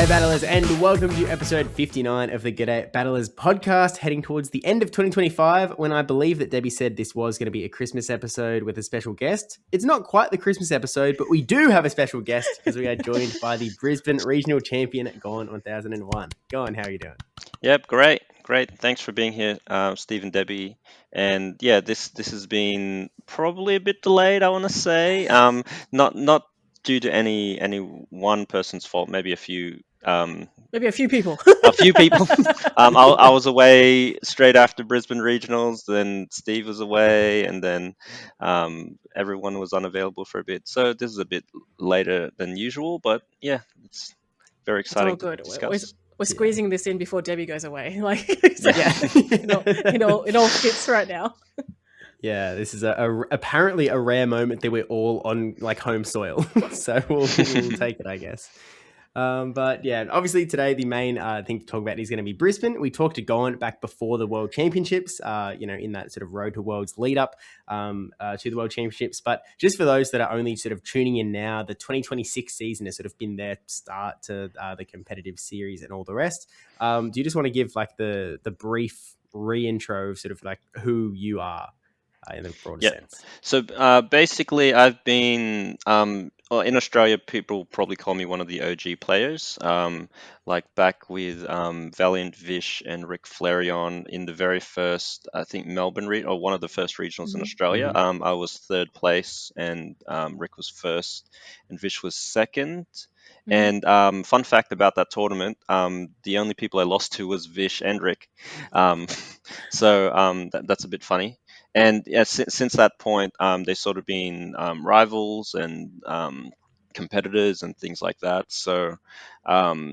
G'day Battlers, and welcome to episode 59 of the G'day Battlers podcast, heading towards the end of 2025, when I believe that Debbie said this was going to be a Christmas episode with a special guest. It's not quite the Christmas episode, but we do have a special guest because we are joined by the Brisbane Regional Champion, g0ne1001. g0ne, how are you doing? Yep, great. Thanks for being here, Steve and Debbie. And yeah, this has been probably a bit delayed, I want to say. Not due to any one person's fault. Maybe a few. Maybe a few people. A few people. I was away straight after Brisbane Regionals, then Steve was away, and then everyone was unavailable for a bit. So this is a bit later than usual, but yeah, it's very It's all exciting to good. discuss. We're squeezing this in before Debbie goes away. Like, Yeah. it all fits right now. Yeah, this is apparently a rare moment that we're all on like home soil, so we'll take it, I guess. But yeah, obviously today the main thing to talk about is going to be Brisbane. We talked to g0ne back before the World Championships, in that sort of Road to Worlds lead up to the World Championships. But just for those that are only sort of tuning in now, the 2026 season has sort of been their start to the competitive series and all the rest. Do you just want to give like the brief re-intro of sort of like who you are in the broader sense? So basically, I've been in Australia. People probably call me one of the OG players. Like back with Valiant, Vish, and Rick Flareon in the very first, I think Melbourne or one of the first regionals in Australia. I was third place, and Rick was first, and Vish was second. And fun fact about that tournament, the only people I lost to was Vish and Rick. So that's a bit funny. And yeah, since that point, they've sort of been rivals and competitors and things like that. So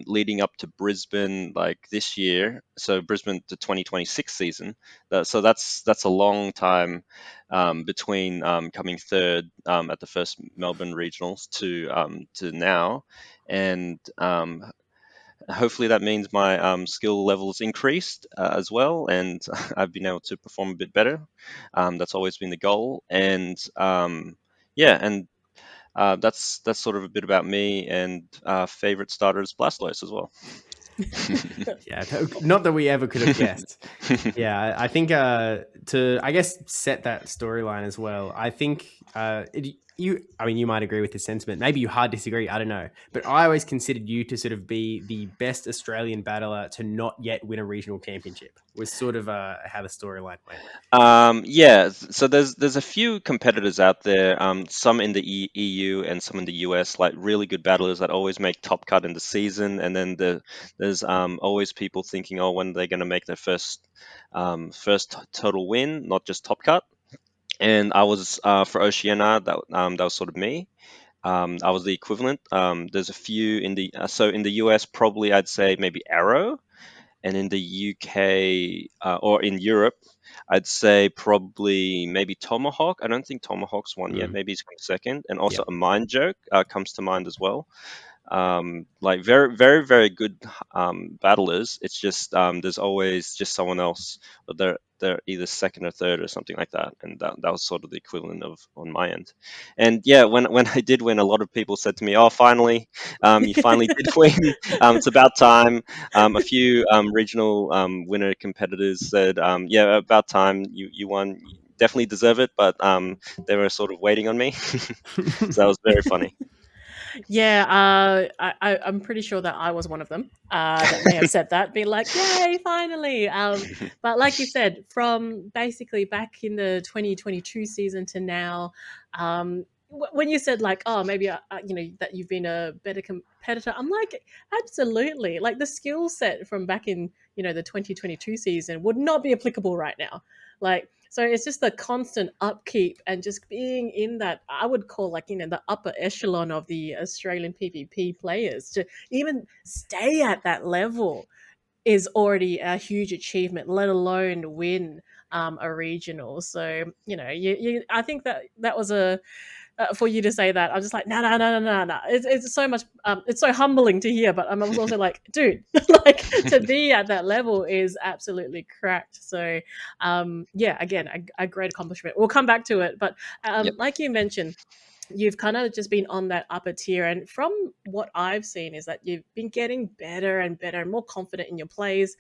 leading up to Brisbane, like this year, so Brisbane the 2026 season. So that's a long time between coming third at the first Melbourne regionals to now, and hopefully that means my skill levels increased as well, and I've been able to perform a bit better. That's always been the goal, and that's sort of a bit about me, and favorite starters Blastoise as well. Yeah, not that we ever could have guessed. Yeah, I think to I guess set that storyline as well. I think you might agree with this sentiment. Maybe you hard disagree. I don't know, but I always considered you to sort of be the best Australian battler to not yet win a regional championship. Was sort of how the storyline went. Yeah, so there's a few competitors out there, some in the EU and some in the US, like really good battlers that always make top cut in the season, and then there's always people thinking, oh, when they're going to make their first total win, not just top cut. And I was for Oceania, that was sort of me. I was the equivalent. There's a few in the so in the US, probably I'd say maybe Arrow, and in the UK or in Europe, I'd say probably maybe Tomahawk. I don't think Tomahawk's won yet. Maybe he's come second, and also a Mind Joke comes to mind as well. Like very, very, very good battlers. It's just there's always just someone else. But they're either second or third or something like that, and that was sort of the equivalent of on my end. And yeah, when I did win, a lot of people said to me, "Oh, finally, you finally did win. It's about time." A few regional winner competitors said, "Yeah, about time you won. You definitely deserve it," but they were sort of waiting on me, so that was very funny. Yeah, I'm pretty sure that I was one of them that may have said that, be like, "Yay, finally!" But like you said, from basically back in the 2022 season to now, when you said like, "Oh, maybe that you've been a better competitor," I'm like, absolutely. Like the skill set from back in the 2022 season would not be applicable right now. Like, so it's just the constant upkeep and just being in that, I would call like, the upper echelon of the Australian PvP players. To even stay at that level is already a huge achievement, let alone win a regional. So, I think that was for you to say that. I'm just like, no. It's so much, it's so humbling to hear, but I'm also like, dude, like to be at that level is absolutely cracked. So, again, a great accomplishment. We'll come back to it, but like you mentioned, you've kind of just been on that upper tier. And from what I've seen, is that you've been getting better and better and more confident in your plays.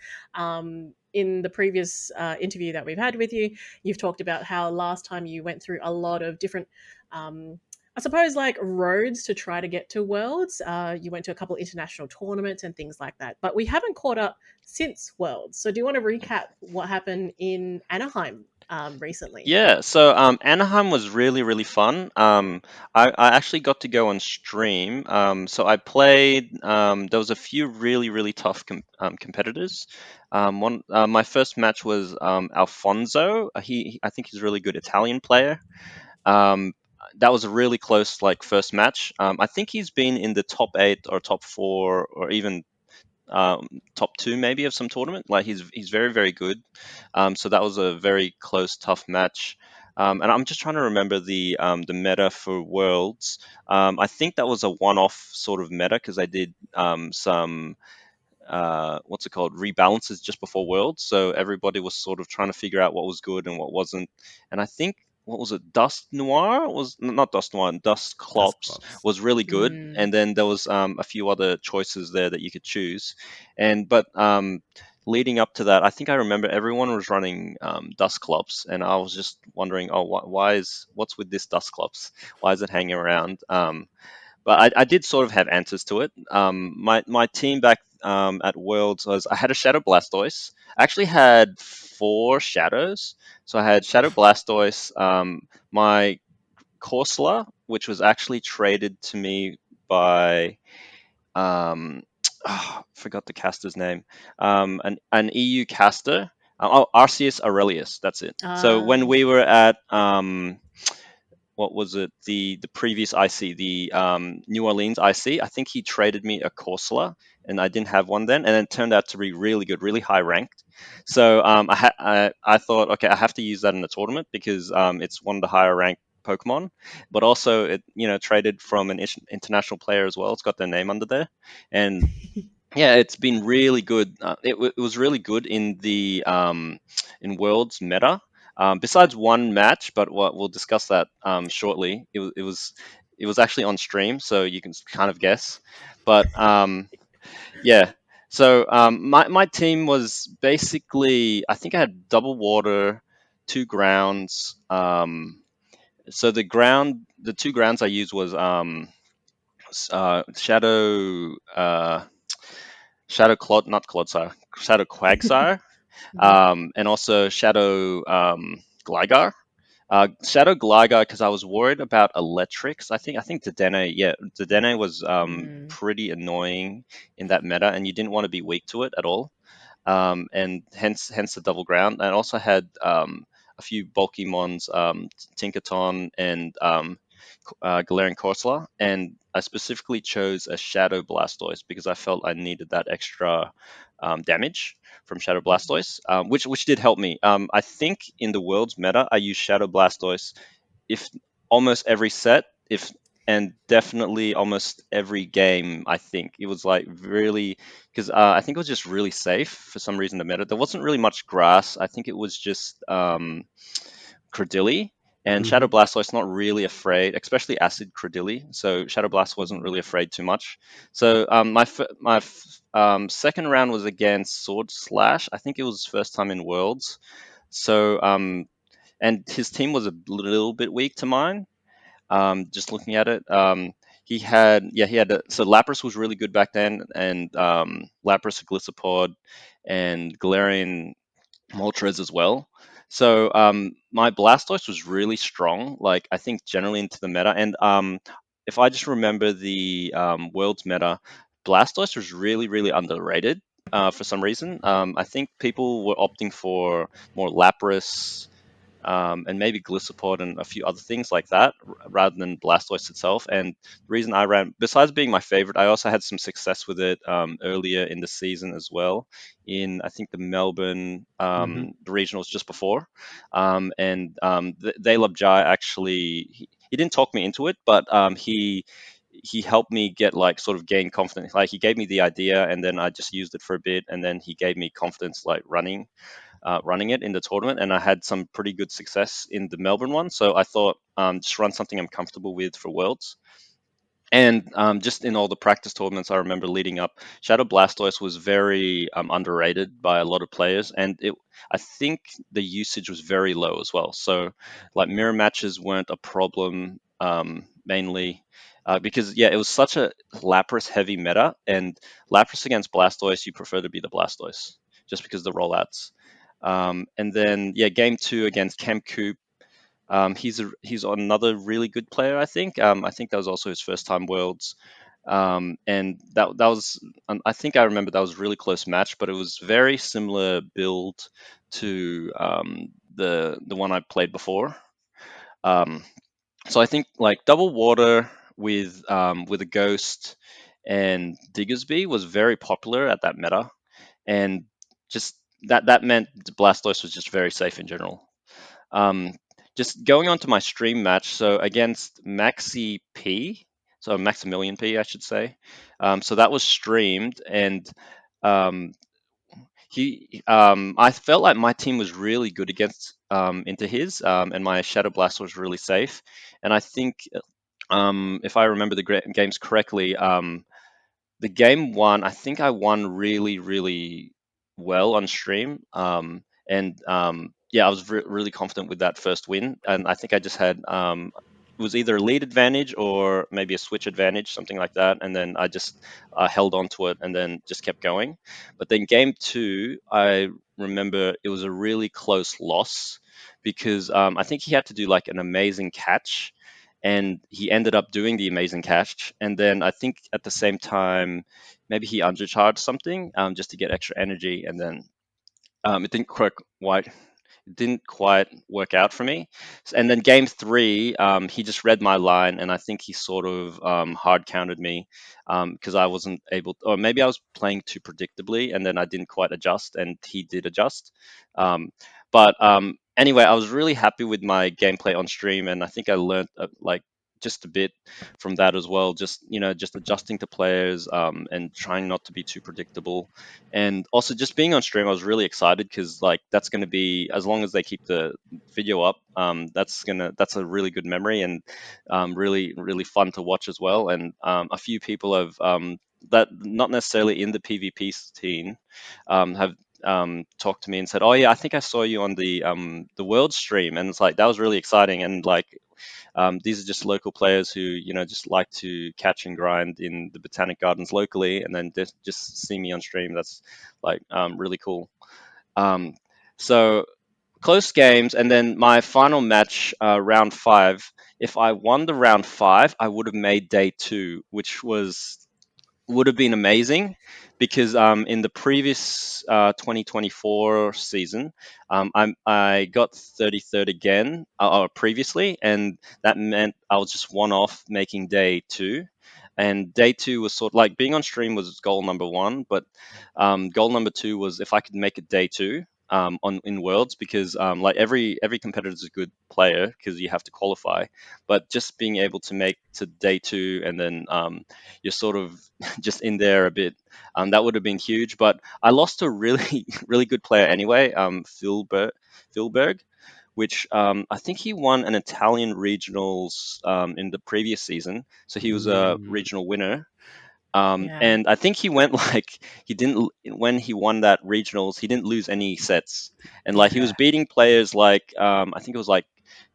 In the previous interview that we've had with you, you've talked about how last time you went through a lot of different, I suppose, like roads to try to get to Worlds. You went to a couple international tournaments and things like that. But we haven't caught up since Worlds. So do you want to recap what happened in Anaheim recently? Yeah, so Anaheim was really, really fun. I actually got to go on stream. So I played. There was a few really, really tough competitors. My first match was Alfonso. I think he's a really good Italian player. Um, that was a really close like first match. I think he's been in the top 8 or top 4 or even top 2 maybe of some tournament. Like he's very, very good. So that was a very close, tough match. And I'm just trying to remember the meta for Worlds. I think that was a one-off sort of meta because I did some what's it called, rebalances just before Worlds. So everybody was sort of trying to figure out what was good and what wasn't. And I think what was it, Dust Noir was not Dust Noir, Dust Dust Clops clops. was really good. Mm. And then there was a few other choices there that you could choose. But leading up to that, I think I remember everyone was running Dust Clops, and I was just wondering, oh, what's with this Dust Clops? Why is it hanging around? But I did sort of have answers to it. My team back at Worlds was I had a Shadow Blastoise. I actually had 4 shadows. So I had Shadow Blastoise, my Corsola, which was actually traded to me by forgot the caster's name, an EU caster. Arceus Aurelius. That's it. So when we were at what was it, the previous IC, the New Orleans IC, I think he traded me a Corsola, and I didn't have one then, and it turned out to be really good, really high ranked. So I thought, okay, I have to use that in the tournament because it's one of the higher ranked Pokemon, but also it traded from an international player as well. It's got their name under there, and yeah, it's been really good. It was really good in the in Worlds meta. Besides one match, but we'll discuss that shortly. It was actually on stream, so you can kind of guess. But yeah, so my team was basically, I think I had double water, 2 grounds. So the 2 grounds I used was Shadow. Shadow Clod, not Clodsire, Shadow Quagsire, and also Shadow Gligar. Shadow Gligar because I was worried about Electrics. I think Dedenne was Mm. pretty annoying in that meta, and you didn't want to be weak to it at all. And hence the double ground. I also had a few bulky mons, Tinkaton and Galarian Corsola, and I specifically chose a Shadow Blastoise because I felt I needed that extra damage from Shadow Blastoise, which did help me. I think in the World's meta, I used Shadow Blastoise if almost every set, if and definitely almost every game. I think it was like really because I think it was just really safe for some reason. The meta there wasn't really much grass. I think it was just Credilli. And Shadow Hmm. Blastoise not really afraid, especially Acid Credilli. So Shadow Blast wasn't really afraid too much. So second round was against Sword Slash. I think it was first time in Worlds. So and his team was a little bit weak to mine. Just looking at it, so Lapras was really good back then, and Lapras, Gliscopod, and Galarian Moltres as well. So my Blastoise was really strong. Like I think generally into the meta, and if I just remember the World's meta, Blastoise was really really underrated for some reason. I think people were opting for more Lapras and maybe Gliscopod and a few other things like that, rather than Blastoise itself. And the reason I ran, besides being my favorite, I also had some success with it earlier in the season as well. In I think the Melbourne Hmm. the regionals just before, they love Jai actually. He didn't talk me into it, but he helped me get like sort of gain confidence. Like he gave me the idea, and then I just used it for a bit, and then he gave me confidence like running it in the tournament, and I had some pretty good success in the Melbourne one. So I thought, just run something I'm comfortable with for Worlds. And just in all the practice tournaments I remember leading up, Shadow Blastoise was very underrated by a lot of players, and I think the usage was very low as well. So, like mirror matches weren't a problem mainly because it was such a Lapras heavy meta, and Lapras against Blastoise, you prefer to be the Blastoise just because of the rollouts. And then game two against Camcoop. He's another really good player, I think. I think that was also his first time Worlds, and that was I think I remember that was a really close match, but it was very similar build to the one I played before. Um, so I think like double water with a ghost and Diggersby was very popular at that meta, and just that meant Blastoise was just very safe in general. Um, just going on to my stream match, so against Maxi P, so Maximilian P, I should say. So that was streamed, and um, I felt like my team was really good against into his, and my Shadow Blast was really safe. And I think, if I remember the games correctly, the game one, I think I won really, really well on stream. I was really confident with that first win. And I think I just had, it was either a lead advantage or maybe a switch advantage, something like that. And then I just held on to it and then just kept going. But then game two, I remember it was a really close loss because I think he had to do like an amazing catch, and he ended up doing the amazing catch. And then I think at the same time, maybe he undercharged something just to get extra energy, and then it didn't quite work out for me. And then game three, he just read my line, and I think he sort of hard countered me because I wasn't able, or maybe I was playing too predictably, and then I didn't quite adjust, and he did adjust. But anyway, I was really happy with my gameplay on stream, and I think I learned like just a bit from that as well. Just just adjusting to players and trying not to be too predictable, and also just being on stream, I was really excited because like that's going to be, as long as they keep the video up, that's a really good memory, and really really fun to watch as well. And a few people have that not necessarily in the PvP team have talked to me and said, "Oh yeah, I think I saw you on the world stream," and it's like that was really exciting. And like these are just local players who just like to catch and grind in the Botanic Gardens locally, and then just see me on stream. That's like really cool. Um, so close games, and then my final match, round five. If I won the round five, I would have made day two, which would have been amazing because in the previous 2024 season, I got 33rd again previously, and that meant I was just one off making day two. And day two was sort of like being on stream was goal number one, but goal number two was if I could make it day two on in Worlds, because like every competitor is a good player because you have to qualify, but just being able to make to day two and then you're sort of just in there a bit. That would have been huge, but I lost to a really, really good player anyway, Philberg, which I think he won an Italian regionals in the previous season. So he was a regional winner. Yeah. And I think he went like he didn't when he won that regionals, he didn't lose any sets, and like he was beating players like I think it was like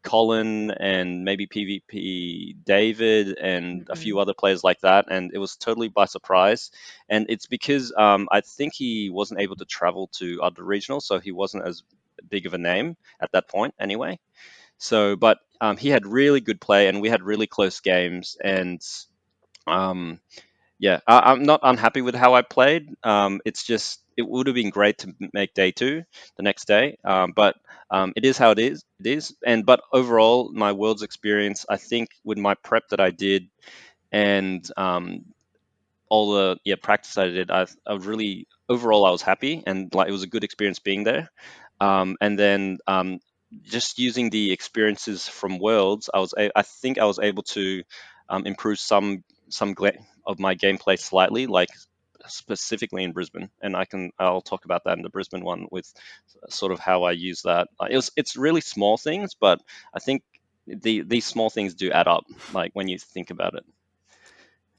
Colin and maybe PvP David and a few other players like that, and it was totally by surprise. And it's because I think he wasn't able to travel to other regionals, so he wasn't as big of a name at that point anyway. So, but he had really good play, and we had really close games, and um, I'm not unhappy with how I played. It's just it would have been great to make day two the next day, but it is how it is. It is, and but overall, my world's experience, I think, with my prep that I did and all the practice I did, I was really overall I was happy, and like it was a good experience being there. And then just using the experiences from Worlds, I think I was able to improve of my gameplay slightly, like specifically in Brisbane, and I'll talk about that in the Brisbane one with sort of how I use that. It's really small things, but I think these small things do add up, like when you think about it.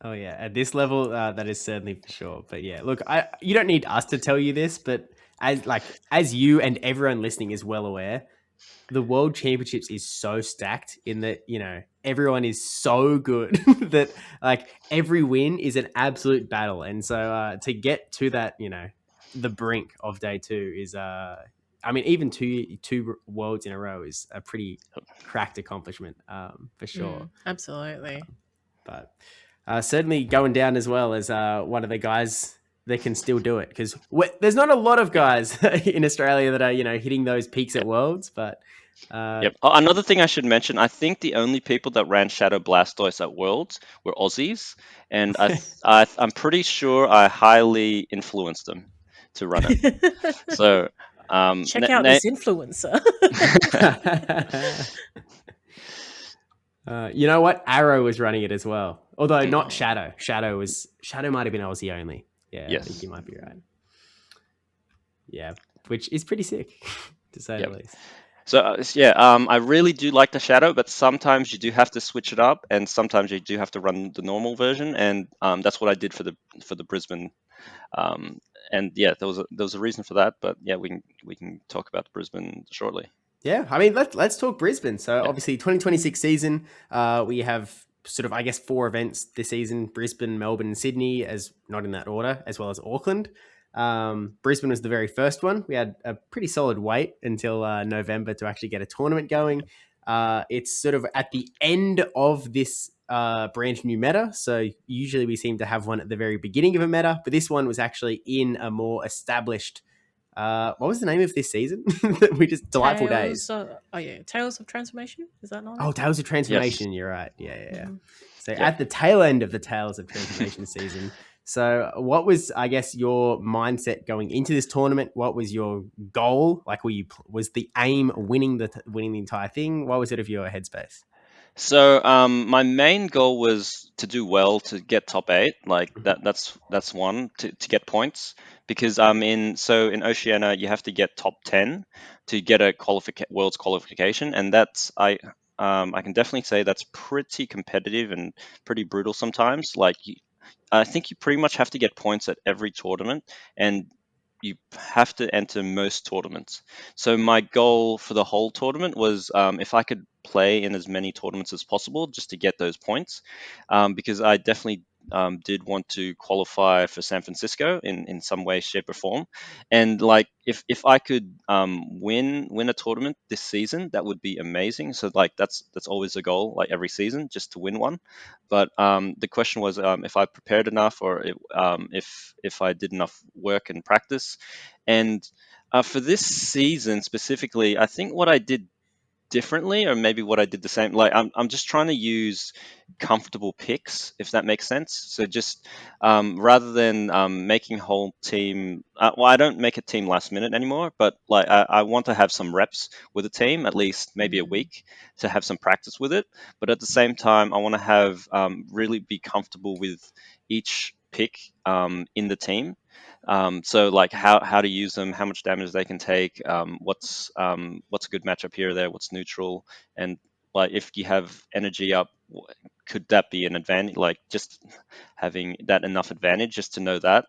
Oh yeah, at this level, that is certainly for sure. But yeah, look, you don't need us to tell you this, but as you and everyone listening is well aware, the World Championships is so stacked in that everyone is so good that like every win is an absolute battle, and so to get to that the brink of day two is I mean even two worlds in a row is a pretty cracked accomplishment for sure. Absolutely. But certainly going down as well as one of the guys that can still do it, because there's not a lot of guys in Australia that are hitting those peaks at Worlds. But Yep. Oh, another thing I should mention, I think the only people that ran Shadow Blastoise at Worlds were Aussies, and I'm pretty sure I highly influenced them to run it. So check out this influencer. You know what? Arrow was running it as well, although not Shadow. Shadow might have been Aussie only. Yeah, yes. I think you might be right. Yeah, which is pretty sick to say the least. So I really do like the Shadow, but sometimes you do have to switch it up, and sometimes you do have to run the normal version, and that's what I did for the Brisbane. And yeah, there was a reason for that, but yeah, we can talk about Brisbane shortly. Yeah, I mean let's talk Brisbane. So obviously 2026 season, we have sort of I guess 4 events this season: Brisbane, Melbourne, and Sydney, as not in that order, as well as Auckland. Brisbane was the very first one. We had a pretty solid wait until November to actually get a tournament going. It's sort of at the end of this brand new meta. So usually we seem to have one at the very beginning of a meta, but this one was actually in a more established. What was the name of this season? We just Delightful Days. Tales of Transformation. Is that not? Oh, Tales of Transformation. Yes. You're right. Yeah. So at the tail end of the Tales of Transformation season. So what was, I guess, your mindset going into this tournament? What was your goal? Like, was the aim winning the entire thing? What was it of your headspace? So my main goal was to do well, to get top 8. Like that's one, to get points, because in Oceania you have to get top 10 to get a world's qualification, and I can definitely say that's pretty competitive and pretty brutal sometimes. I think you pretty much have to get points at every tournament, and you have to enter most tournaments. So my goal for the whole tournament was, if I could play in as many tournaments as possible, just to get those points, because I definitely did want to qualify for San Francisco in some way, shape, or form. And like if I could win a tournament this season, that would be amazing. So like that's always a goal, like every season, just to win one. But the question was, if I prepared enough, or if I did enough work and practice. And for this season specifically, I think what I did differently, or maybe what I did the same. Like I'm just trying to use comfortable picks, if that makes sense. So just rather than making whole team. Well, I don't make a team last minute anymore, but like I want to have some reps with a team, at least maybe a week, to have some practice with it. But at the same time, I want to have really be comfortable with each pick in the team. So like how to use them, how much damage they can take, what's a good matchup here or there, what's neutral, and like if you have energy up, could that be an advantage? Like just having that enough advantage, just to know that.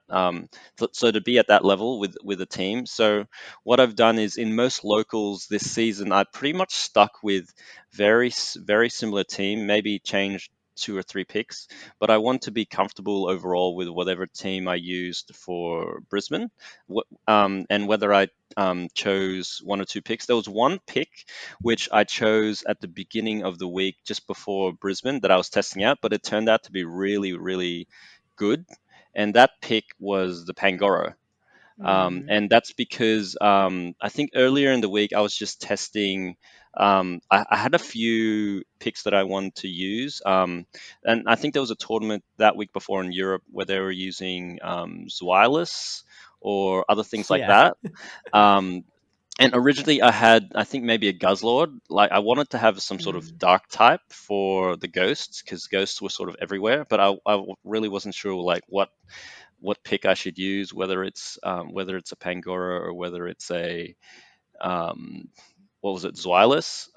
So to be at that level with a team. So what I've done is, in most locals this season, I pretty much stuck with very similar team, maybe changed 2 or 3 picks, but I want to be comfortable overall with whatever team I used for Brisbane, and whether I chose 1 or 2 picks. There was one pick which I chose at the beginning of the week, just before Brisbane, that I was testing out, but it turned out to be really, really good. And that pick was the Pangoro. And that's because I think earlier in the week I was just testing. I had a few picks that I wanted to use, and I think there was a tournament that week before in Europe where they were using Zweilous or other things like Yeah. that. Um, and originally I had, I think, maybe a Guzzlord. Like I wanted to have some sort of dark type for the ghosts, because ghosts were sort of everywhere, but I really wasn't sure like what pick I should use, whether it's a Pangoro, or whether it's a um, what was it, Zweilous.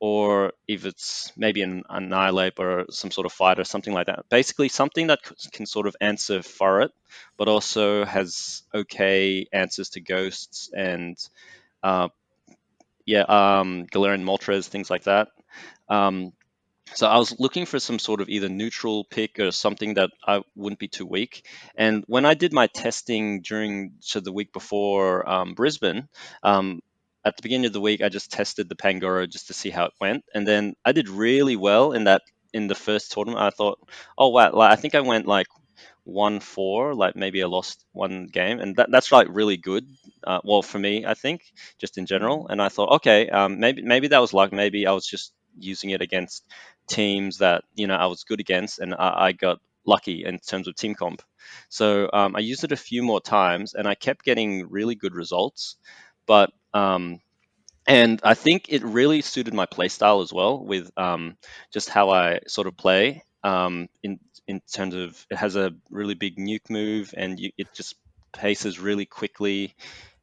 or if it's maybe an annihilate or some sort of fighter, something like that. Basically, something that can sort of answer Furret, but also has okay answers to ghosts and uh, Galarian Moltres, things like that. Um, so I was looking for some sort of either neutral pick or something that I wouldn't be too weak. And when I did my testing during the week before Brisbane, at the beginning of the week, I just tested the Pangoro just to see how it went, and then I did really well in that in the first tournament. I thought, oh wow, like, I think I went like 1-4, like maybe I lost one game, and that's like really good. Well, for me, I think just in general. And I thought, okay, maybe that was luck. Maybe I was just using it against teams that I was good against, and I got lucky in terms of team comp. So I used it a few more times, and I kept getting really good results. But and I think it really suited my play style as well, with just how I sort of play. In terms of, it has a really big nuke move, and it just paces really quickly,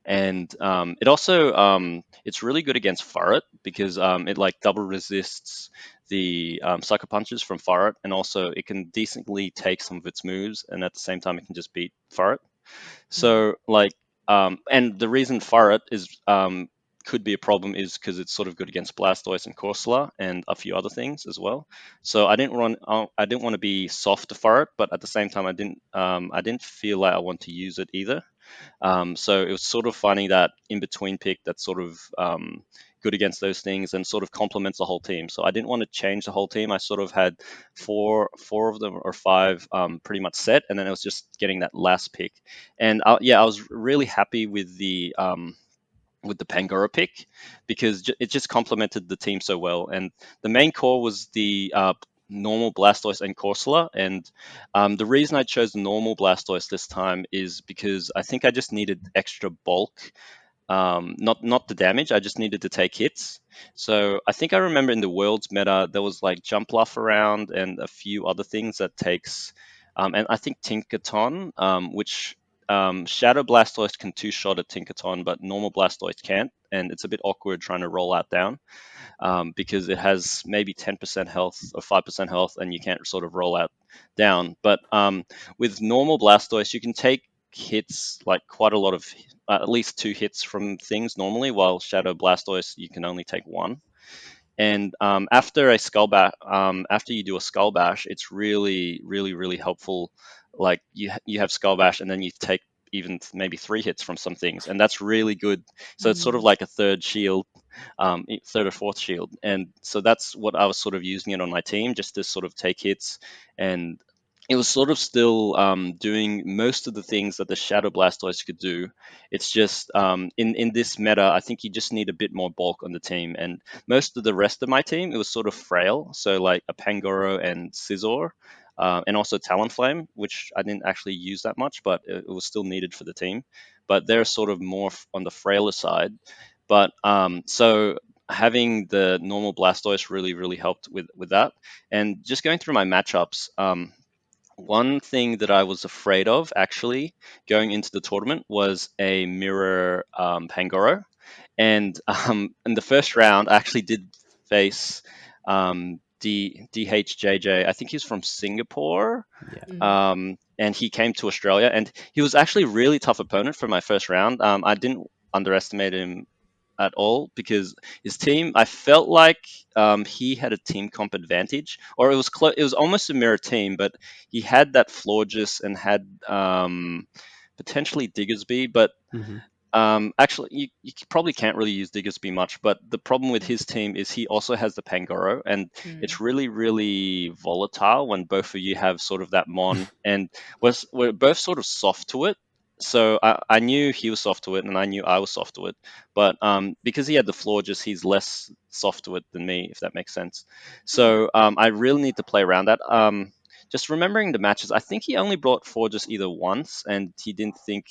and it also it's really good against Furret because it like double resists the sucker punches from Furret, and also it can decently take some of its moves, and at the same time it can just beat Furret. So like, and the reason Furret is could be a problem is because it's sort of good against Blastoise and Corsola and a few other things as well. So I didn't want to be soft to Furret, but at the same time I didn't feel like I want to use it either. So it was sort of finding that in between pick that's sort of good against those things and sort of complements the whole team. So I didn't want to change the whole team. I sort of had four of them or five pretty much set, and then it was just getting that last pick. And I was really happy with the Pangoro pick because it just complemented the team so well. And the main core was the normal Blastoise and Corsola. And the reason I chose the normal Blastoise this time is because I think I just needed extra bulk. Not the damage. I just needed to take hits. So I think I remember in the Worlds meta there was like Jump Bluff around and a few other things that takes, and I think Tinkaton, which Shadow Blastoise can two-shot a Tinkaton, but normal Blastoise can't, and it's a bit awkward trying to roll out down because it has maybe 10% health or 5% health, and you can't sort of roll out down. But with normal Blastoise, you can take hits, like quite a lot of, at least two hits from things normally, while Shadow Blastoise, you can only take one. And after you do a Skull Bash, it's really, really, really helpful. Like you have Skull Bash, and then you take even maybe three hits from some things, and that's really good. So it's sort of like a third shield, third or fourth shield, and so that's what I was sort of using it on my team, just to sort of take hits. And it was sort of still doing most of the things that the Shadow Blastoise could do. It's just in this meta, I think you just need a bit more bulk on the team, and most of the rest of my team, it was sort of frail. So like a Pangoro and Scizor, and also Talonflame, which I didn't actually use that much, but it was still needed for the team. But they're sort of more on the frailer side. But so having the normal Blastoise really, really helped with that. And just going through my matchups, one thing that I was afraid of actually going into the tournament was a mirror Pangoro. And in the first round, I actually did face DHJJ. I think he's from Singapore. And he came to Australia, and he was actually a really tough opponent for my first round. I didn't underestimate him at all because his team, I felt like he had a team comp advantage, or it was almost a mirror team, but he had that Florges and had potentially Diggersby, but actually, you probably can't really use Diggersby much, but the problem with his team is he also has the Pangoro, and it's really, really volatile when both of you have sort of that Mon, and we're both sort of soft to it. So I knew he was soft to it, and I knew I was soft to it. But because he had the Florges, he's less soft to it than me, if that makes sense. So I really need to play around that. Just remembering the matches, I think he only brought Florges either once, and he didn't think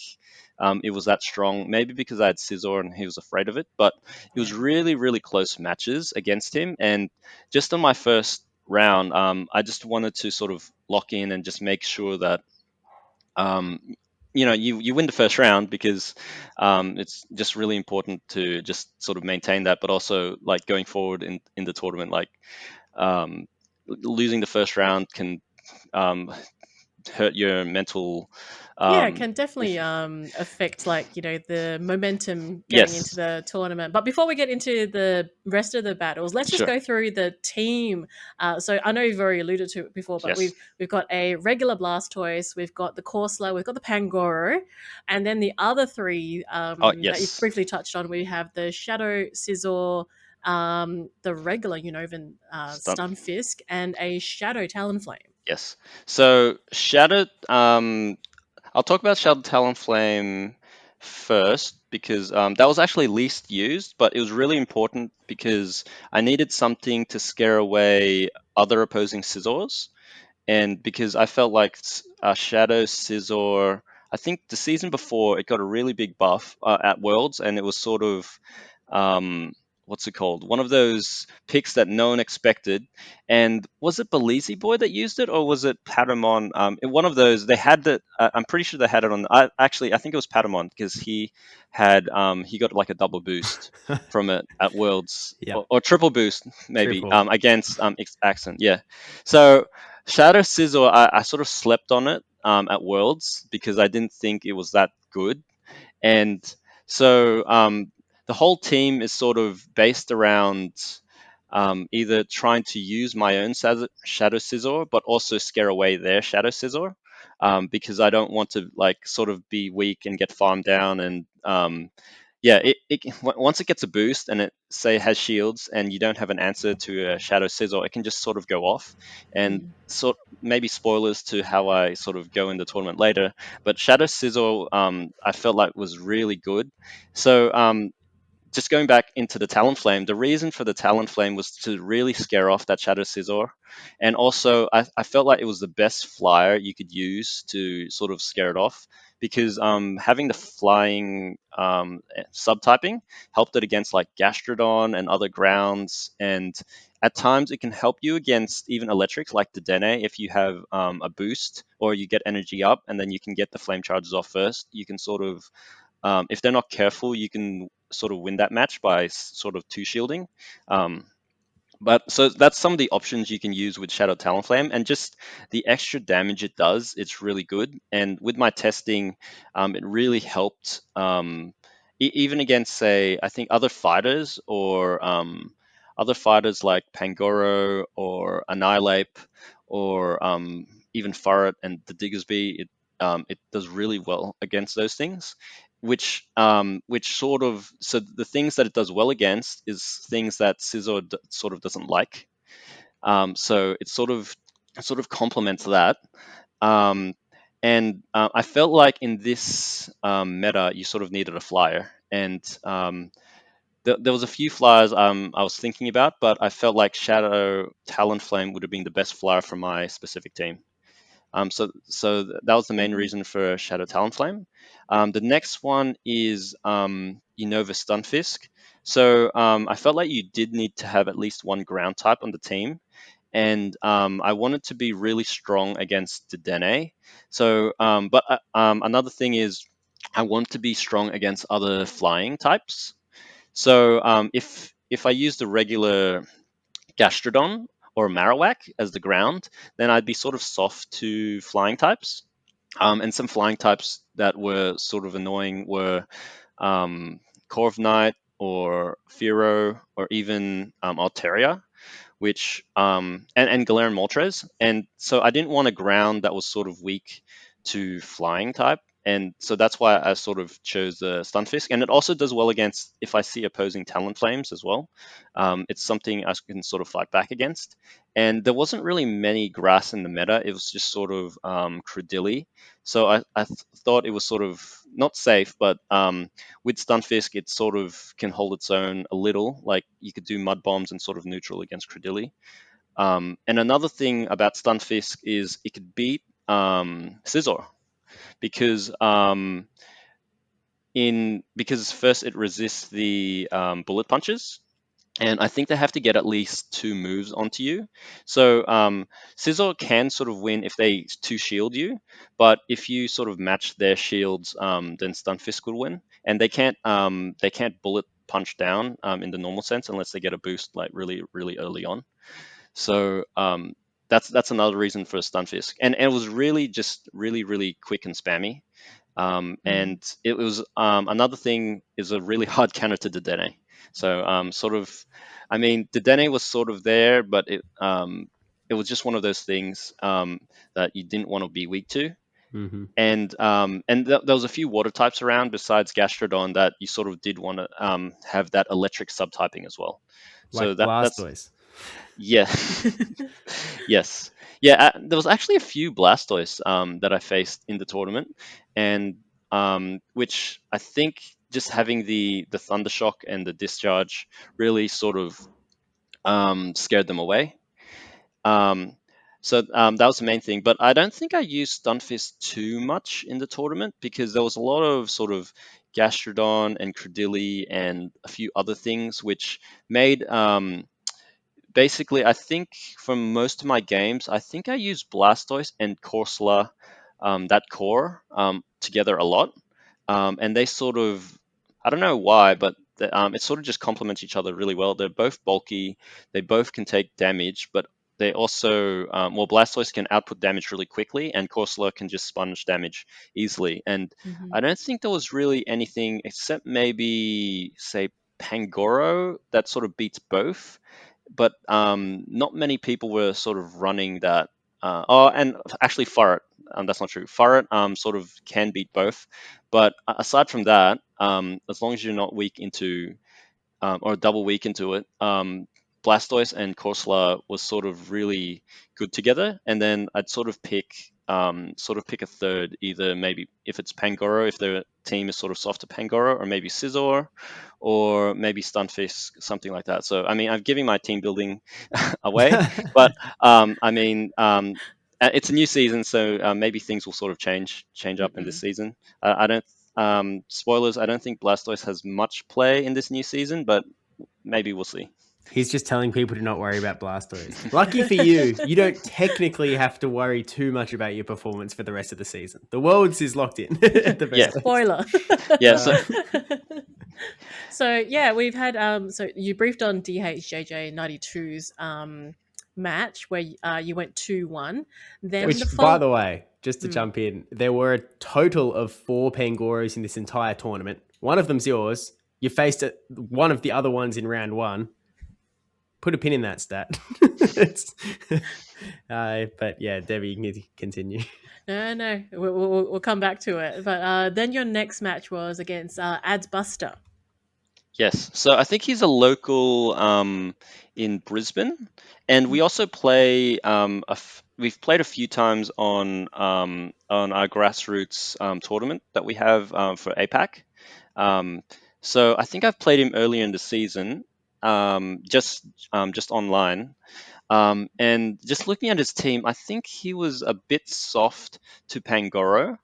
it was that strong, maybe because I had Scizor and he was afraid of it. But it was really, really close matches against him. And just on my first round, I just wanted to sort of lock in and just make sure that, you win the first round because it's just really important to just sort of maintain that, but also like going forward in the tournament, like um, losing the first round can um, hurt your mental. Yeah, it Um, can definitely if affect, like, the momentum getting into yes, the tournament. But before we get into the rest of the battles, let's just sure, go through the team. So I know you've already alluded to it before, but we've yes, we've got a regular Blastoise, we've got the Corsola, we've got the Pangoro, and then the other three oh that you've yes, briefly touched on. We have the Shadow Scizor, the regular Unova stunt. Stunfisk, and a Shadow Talonflame. Yes. So Shadow, I'll talk about Shadow Talonflame first because that was actually least used, but it was really important because I needed something to scare away other opposing Scizors, and because I felt like Shadow Scizor, I think the season before it got a really big buff at Worlds, and it was sort of um, what's it called? One of those picks that no one expected. And was it Belize Boy that used it, or was it Patamon? One of those. They had that. I'm pretty sure they had it on. I think it was Patamon because he got like a double boost from it at Worlds, Yep. or triple boost maybe Triple. against Accent. Yeah. So Shadow Sizzle, I sort of slept on it at Worlds because I didn't think it was that good. And so the whole team is sort of based around either trying to use my own Shadow Scizor, but also scare away their Shadow Scizor, because I don't want to like sort of be weak and get farmed down. And yeah, once it gets a boost and it say has shields and you don't have an answer to a Shadow Scizor, it can just sort of go off. And Mm. sort maybe spoilers to how I sort of go in the tournament later, but Shadow Sizzle, I felt like was really good. So just going back into the Talonflame, the reason for the Talonflame was to really scare off that Shadow Scizor. And also, I felt like it was the best flyer you could use to sort of scare it off because having the flying subtyping helped it against like Gastrodon and other grounds. And at times, it can help you against even electrics like the Dene if you have a boost or you get energy up and then you can get the flame charges off first. You can sort of if they're not careful, you can sort of win that match by sort of two shielding. Um, but so that's some of the options you can use with Shadow Talonflame, and just the extra damage it does, it's really good. And with my testing, it really helped, even against, say, I think other fighters or other fighters like Pangoro or Annihilate or even Furret and the Diggersby. It does really well against those things, which sort of, so the things that it does well against is things that Scizor sort of doesn't like. So it sort of complements that. Um, and I felt like in this meta, you sort of needed a flyer, and there was a few flyers I was thinking about, but I felt like Shadow Talonflame would have been the best flyer for my specific team. So that was the main Mhm. reason for Shadow Talonflame. The next one is Unova Stunfisk. So I felt like you did need to have at least one ground type on the team, and I wanted to be really strong against the Dene. So, another thing is I want to be strong against other flying types. So if I use the regular Gastrodon or Marowak as the ground, then I'd be sort of soft to flying types. And some flying types that were sort of annoying were um, Corviknight or Fearow or even Altaria, which and Galarian Moltres. And so I didn't want a ground that was sort of weak to flying type. And so that's why I sort of chose the Stunfisk. And it also does well against if I see opposing Talonflames as well. It's something I can sort of fight back against. And there wasn't really many grass in the meta. It was just sort of Credilli. So I thought it was sort of not safe, but with Stunfisk, it sort of can hold its own a little. Like you could do mud bombs and sort of neutral against Credilli. And another thing about Stunfisk is it could beat Scizor because because first it resists the bullet punches, and I think they have to get at least 2 moves onto you. So Scizor can sort of win if they 2 shield you, but if you sort of match their shields, then Stunfisk would win, and they can't bullet punch down in the normal sense unless they get a boost like really early on. So that's another reason for Stunfisk, and it was really just really quick and spammy. And it was another thing is a really hard counter to Dedenne. So sort of, I mean, Dedenne was sort of there, but it was just one of those things that you didn't want to be weak to. Mm-hmm. And there was a few water types around besides Gastrodon that you sort of did want to have that electric subtyping as well. So Like that's Blastoise. yeah. Yes. Yeah, there was actually a few Blastoise that I faced in the tournament, and which I think just having the Thunder Shock and the Discharge really sort of scared them away. Um, so that was the main thing. But I don't think I used Stunfisk too much in the tournament because there was a lot of sort of Gastrodon and Credilli and a few other things which made basically, I think from most of my games, I think I use Blastoise and Corsola, that core, together a lot. And they sort of, I don't know why, but it sort of just complements each other really well. They're both bulky, they both can take damage, but they also, well, Blastoise can output damage really quickly, and Corsola can just sponge damage easily. And I don't think there was really anything except maybe, say, Pangoro that sort of beats both, but not many people were sort of running that. Oh, and actually, Furret. That's not true. Furret sort of can beat both, but aside from that, as long as you're not weak into or double weak into it, Blastoise and Corsola was sort of really good together. And then I'd sort of pick a third, either maybe if it's Pangoro, if the team is sort of soft to Pangoro, or maybe Scizor, or maybe Stunfisk, something like that. So I mean, I'm giving my team building away, but I mean. It's a new season, so maybe things will sort of change up in this season. I don't spoilers, I don't think Blastoise has much play in this new season, but maybe we'll see. He's just telling people to not worry about Blastoise. Lucky for you, you don't technically have to worry too much about your performance for the rest of the season. The Worlds is locked in at the Yeah. best. Spoiler. Yeah, so So yeah, we've had so you briefed on DHJJ92's match where you went 2-1. Then Which, by the way, just to jump in, there were a total of 4 Pangoros in this entire tournament. One of them's yours. You faced one of the other ones in round 1. Put a pin in that stat. But yeah, Debbie, you can continue. No, we'll come back to it. But then your next match was against Ads Buster. yes, so I think he's a local in Brisbane, and we also play. We've played a few times on our grassroots tournament that we have for APAC. Um, so I think I've played him earlier in the season, just online. And just looking at his team, I think he was a bit soft to Pangoro,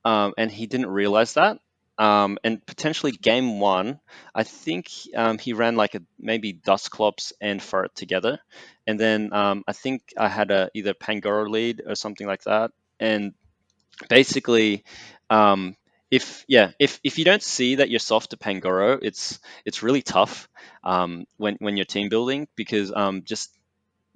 and he didn't realize that. And potentially game 1, I think he ran like maybe Dusclops and Ferret together, and then I think I had either Pangoro lead or something like that. And basically, um, if you don't see that you're soft to Pangoro, it's really tough when you're team building, because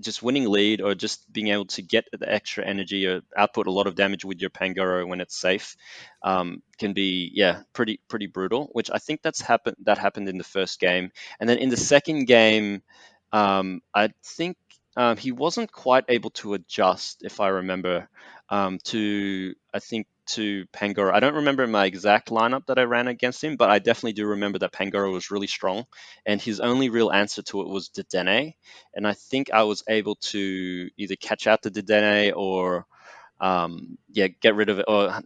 just winning lead or just being able to get the extra energy or output a lot of damage with your Pangoro when it's safe can be pretty brutal. Which I think that happened in the first game, and then in the second game, I think he wasn't quite able to adjust, if I remember, to Pangoro. I don't remember my exact lineup that I ran against him, but I definitely do remember that Pangoro was really strong, and his only real answer to it was Dedenne. And I think I was able to either catch out the Dedenne or get rid of it, or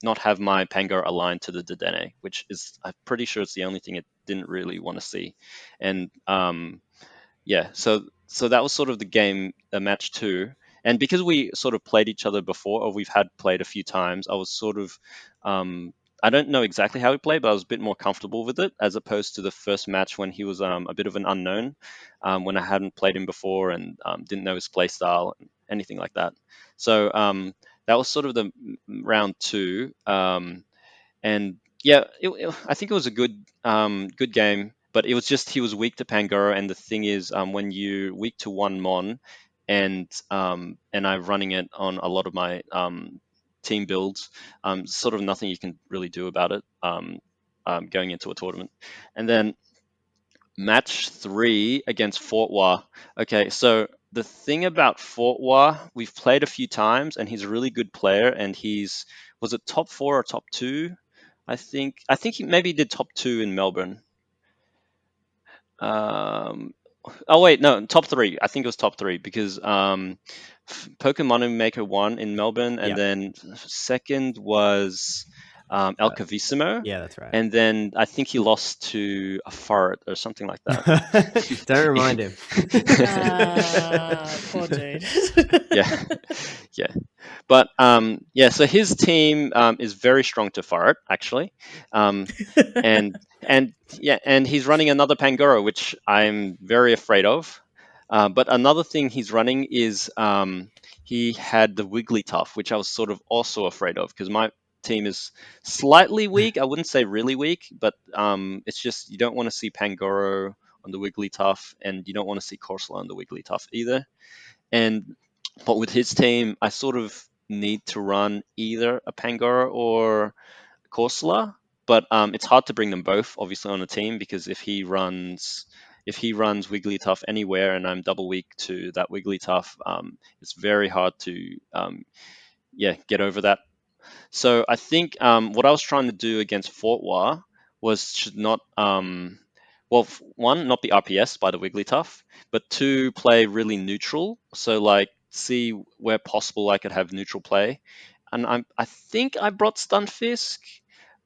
not have my Pangoro aligned to the Dedenne, which is, I'm pretty sure it's the only thing it didn't really want to see. And so that was sort of the game, match 2. And because we sort of played each other before, or we've had played a few times, I was sort of I don't know exactly how he played, but I was a bit more comfortable with it as opposed to the first match when he was a bit of an unknown, when I hadn't played him before and didn't know his play style, anything like that. So that was sort of the round two. And yeah, I think it was a good game, but it was just he was weak to Pangoro, and the thing is, when you weak to one mon, and I'm running it on a lot of my team builds, sort of nothing you can really do about it, going into a tournament. And then match 3 against Fort Wa. Okay, so the thing about Fort Wa, we've played a few times, and he's a really good player, and he's was it top 4 or top 2? I think he maybe did top 2 in Melbourne. Um, oh wait, no, top 3. I think it was top 3 because Pokemon Maker won in Melbourne, and Yep. then second was El Cavissimo, Yeah, that's right. and then I think he lost to a fart or something like that. Don't remind him. Poor dude. Yeah, yeah. But yeah, so his team is very strong to fart actually, and yeah, and he's running another Pangoro, which I'm very afraid of. But another thing he's running is he had the Wigglytuff, which I was sort of also afraid of because my team is slightly weak. I wouldn't say really weak, but it's just you don't want to see Pangoro on the Wigglytuff, and you don't want to see Corsola on the Wigglytuff either. And but with his team, I sort of need to run either a Pangoro or Corsola, but it's hard to bring them both obviously on a team because if he runs Wigglytuff anywhere and I'm double weak to that Wigglytuff, it's very hard to get over that. So I think what I was trying to do against Fort Wa was to not, well, one, not be RPS by the Wigglytuff, but two, play really neutral. So like see where possible I could have neutral play. And I think I brought Stunfisk,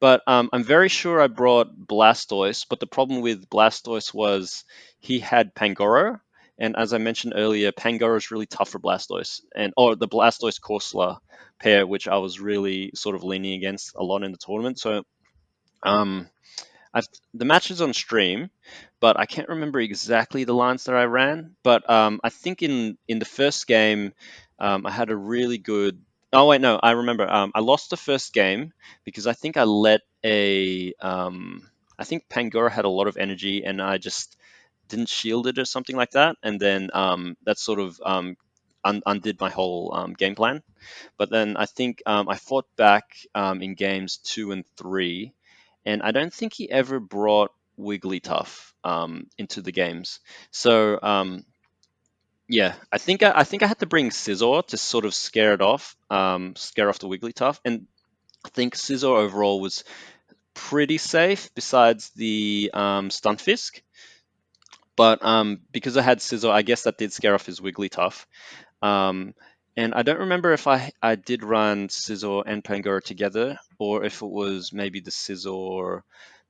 but I'm very sure I brought Blastoise. But the problem with Blastoise was he had Pangoro, and as I mentioned earlier, Pangoro is really tough for Blastoise, or the Blastoise Corsola pair, which I was really sort of leaning against a lot in the tournament. So um, the match is on stream, but I can't remember exactly the lines that I ran. But I think in the first game, I had a really good. Oh wait, no, I remember. I lost the first game because I think I let a. I think Pangoro had a lot of energy, and I just didn't shield it or something like that, and then that sort of undid my whole game plan. But then I think I fought back in games 2 and 3, and I don't think he ever brought Wigglytuff into the games. So yeah, I think I had to bring Scizor to sort of scare it off, scare off the Wigglytuff, and I think Scizor overall was pretty safe besides the Stunfisk. But because I had Scizor, I guess that did scare off his Wigglytuff. Um, and I don't remember if I did run Scizor and Pangoro together, or if it was maybe the Scizor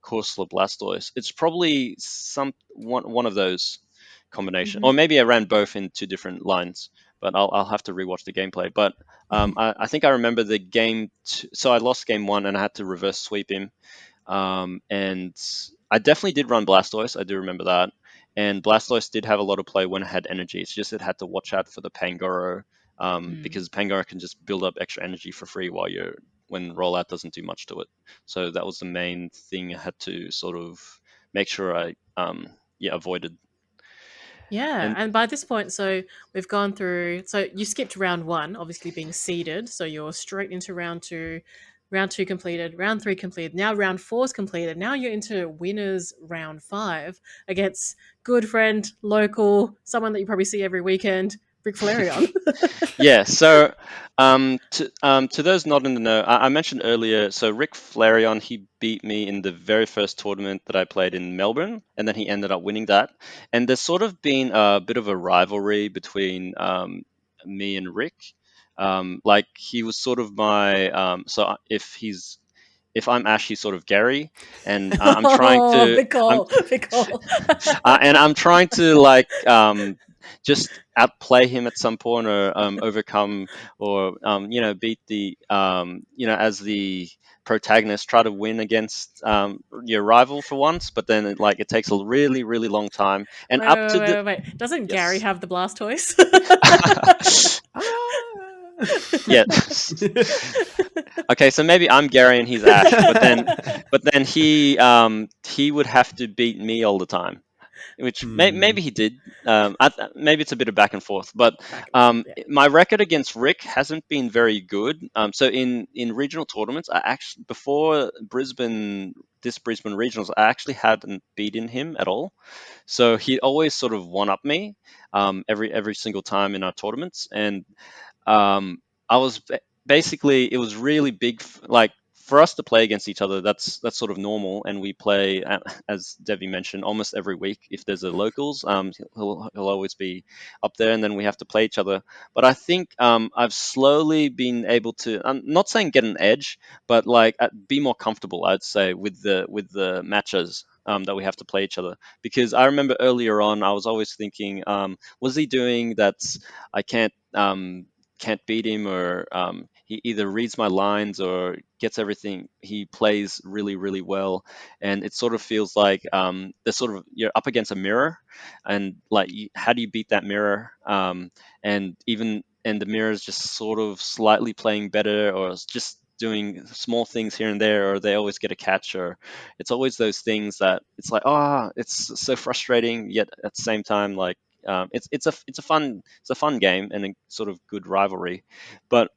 Corsola Blastoise. It's probably one of those combination, or maybe I ran both in two different lines. But I'll have to rewatch the gameplay. But I think I remember the game. So I lost game 1 and I had to reverse sweep him. And I definitely did run Blastoise. I do remember that. And Blastoise did have a lot of play when it had energy. It's just it had to watch out for the Pangoro, because Pangoro can just build up extra energy for free when rollout doesn't do much to it. So that was the main thing I had to sort of make sure I avoided. Yeah, And and by this point, so we've gone through. So you skipped round 1, obviously being seeded. So you're straight into round 2. Round 2 completed. Round 3 completed. Now round 4 is completed. Now you're into winners round 5 against good friend, local, someone that you probably see every weekend, Rick Flareon. yeah, so to those not in the know, I mentioned earlier. So Rick Flareon, he beat me in the very first tournament that I played in Melbourne, and then he ended up winning that. And there's sort of been a bit of a rivalry between me and Rick. Like he was sort of my if I'm Ash, he's sort of Gary, and I'm trying Oh, to big call, big call. and I'm trying to like just outplay him at some point, or overcome, or beat the as the protagonist, try to win against your rival for once, but then it takes a really really long time, and Wait, up wait, to wait, the wait, wait. Doesn't Gary yes. have the Blastoise? Yeah. Okay, so maybe I'm Gary and he's Ash, but then he would have to beat me all the time, which maybe he did. Maybe it's a bit of back and forth, but Back and forth, yeah. my record against Rick hasn't been very good. So in regional tournaments, I actually, before Brisbane regionals, I actually hadn't beaten him at all. So he always sort of one up me every single time in our tournaments, and um, I was basically, it was really big, like for us to play against each other. That's sort of normal, and we play, as Debbie mentioned, almost every week. If there's a locals, he'll always be up there, and then we have to play each other. But I think I've slowly been able to. I'm not saying get an edge, but be more comfortable. I'd say with the matches. That we have to play each other, because I remember earlier on I was always thinking, was he doing that? I can't beat him, or he either reads my lines or gets everything. He plays really, really well, and it sort of feels like you're up against a mirror, and how do you beat that mirror? And the mirror is just sort of slightly playing better, or it's just doing small things here and there, or they always get a catch, or it's always those things that it's like, oh, it's so frustrating, yet at the same time, it's a fun game and a sort of good rivalry. But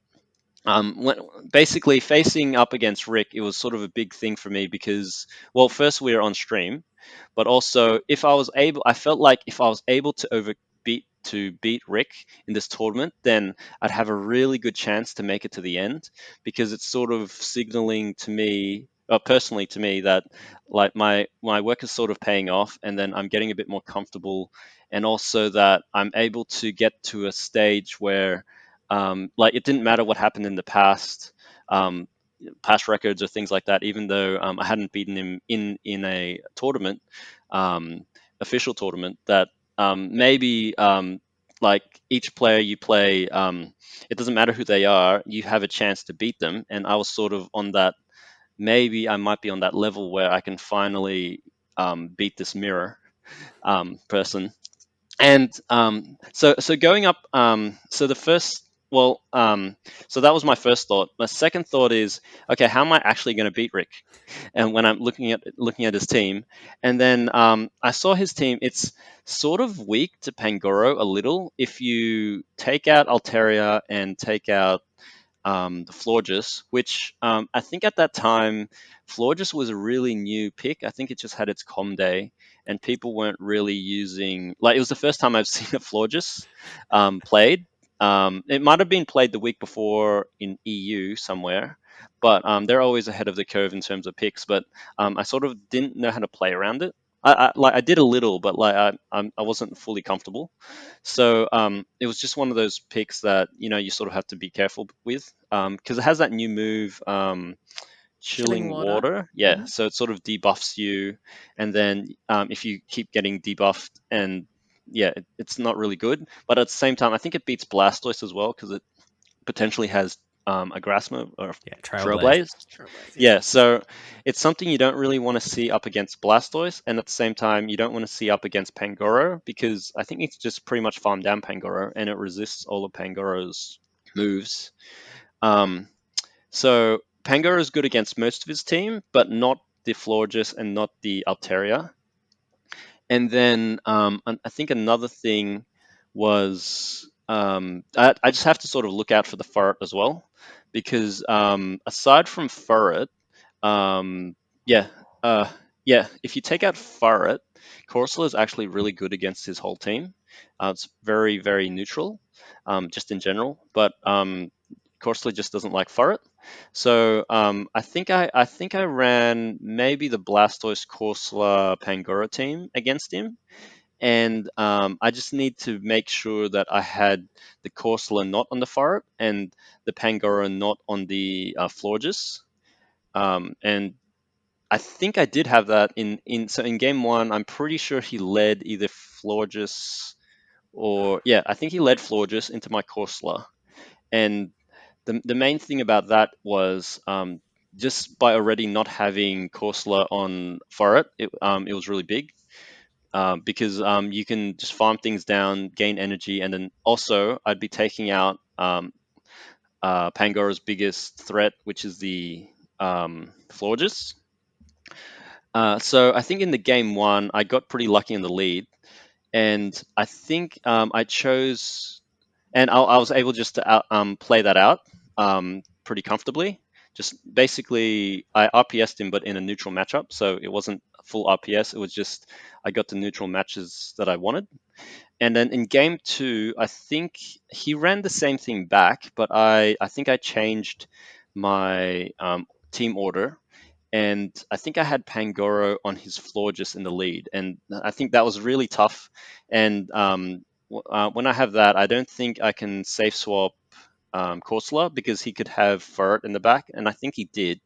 when basically facing up against Rick, it was sort of a big thing for me because, well, first we were on stream, but also I felt like if I was able to beat Rick in this tournament, then I'd have a really good chance to make it to the end, because it's sort of signaling to me, personally to me, that my work is sort of paying off, and then I'm getting a bit more comfortable, and also that I'm able to get to a stage where it didn't matter what happened in the um, past records or things like that. Even though I hadn't beaten him in a tournament, um, official tournament, that maybe like each player you play, it doesn't matter who they are, you have a chance to beat them. And I was sort of on that. Maybe I might be on that level where I can finally beat this mirror person. And so going up, so the first, well, so that was my first thought. My second thought is, okay, how am I actually going to beat Rick? And when I'm looking at his team, and then I saw his team, it's sort of weak to Pangoro a little. If you take out Altaria and take out the Florges, which I think at that time, Florges was a really new pick. I think it just had its com day, and people weren't really using. It was the first time I've seen a Florges played. It might have been played the week before in EU somewhere, but they're always ahead of the curve in terms of picks. But I sort of didn't know how to play around it. I did a little, but I wasn't fully comfortable. So it was just one of those picks that you sort of have to be careful with, because it has that new move, Chilling chilling water. water. Yeah, Mhm. so it sort of debuffs you, and then if you keep getting debuffed, and yeah, it's not really good. But at the same time, I think it beats Blastoise as well, because it potentially has a grass move or Yeah, Trailblaze. Trailblaze. Trailblaze, yeah. Yeah, so it's something you don't really want to see up against Blastoise, and at the same time, you don't want to see up against Pangoro, because I think it's just pretty much farm down Pangoro, and it resists all of Pangoro's moves. Um, so Pangoro is good against most of his team, but not the Florges and not the Altaria. And then I think another thing was, I just have to sort of look out for the Furret as well, because aside from Furret, um, yeah, uh, yeah. If you take out Furret, Corsola is actually really good against his whole team. It's very, very neutral, just in general. But Corsola just doesn't like Furret. So I think I ran maybe the Blastoise, Corsola, Pangoro team against him, and I just need to make sure that I had the Corsola not on the Furret and the Pangoro not on the Florges. And I think I did have that in game one. I'm pretty sure he led either Florges or yeah, I think he led Florges into my Corsola. And the main thing about that was just by already not having Corsola on for it was really big. Because you can just farm things down, gain energy, and then also I'd be taking out Pangora's biggest threat, which is the Florges. So I think in the game one, I got pretty lucky in the lead, and I think I chose, and I was able just to play that out pretty comfortably. Just basically, I RPS'd him, but in a neutral matchup, so it wasn't full RPS. It was just I got the neutral matches that I wanted. And then in game two, I think he ran the same thing back, but I think I changed my team order, and I think I had Pangoro on his floor just in the lead, and I think that was really tough. And when I have that, I don't think I can safe swap Corsola because he could have Ferret in the back, and I think he did.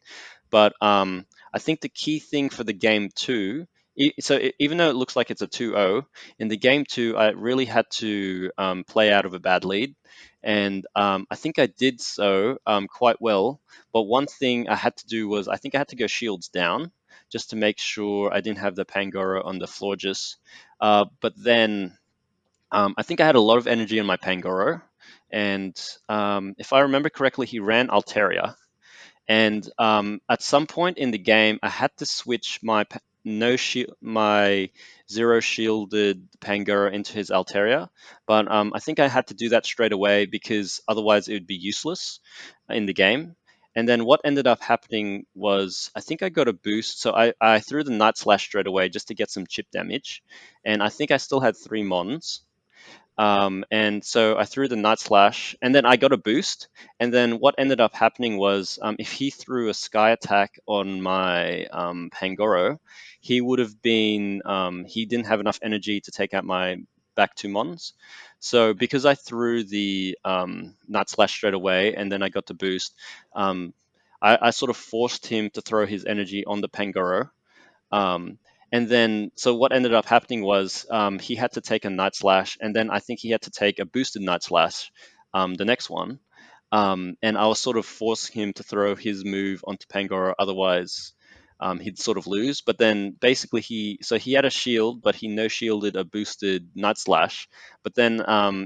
But I think the key thing for the game two, even though it looks like it's a 2-0, in the game two, I really had to play out of a bad lead. And I think I did so quite well. But one thing I had to do was I think I had to go shields down just to make sure I didn't have the Pangoro on the Florges. But then I think I had a lot of energy on my Pangoro. And if I remember correctly, he ran Altaria. And at some point in the game, I had to switch my zero shielded Pangoro into his Altaria, but I think I had to do that straight away because otherwise it would be useless in the game. And then what ended up happening was I think I got a boost, so I threw the Night Slash straight away just to get some chip damage, and I think I still had 3 Mons. And so I threw the Night Slash, and then I got a boost. And then what ended up happening was, if he threw a Sky Attack on my Pangoro, he would have been, he didn't have enough energy to take out my back 2 Mons. So because I threw the Night Slash straight away, and then I got the boost, I sort of forced him to throw his energy on the Pangoro. Um, and then, so what ended up happening was he had to take a Night Slash, and then I think he had to take a boosted Night Slash, the next one. And I was sort of forcing him to throw his move onto Pangoro, otherwise he'd sort of lose. But then basically he had a shield, but he no shielded a boosted Night Slash. But then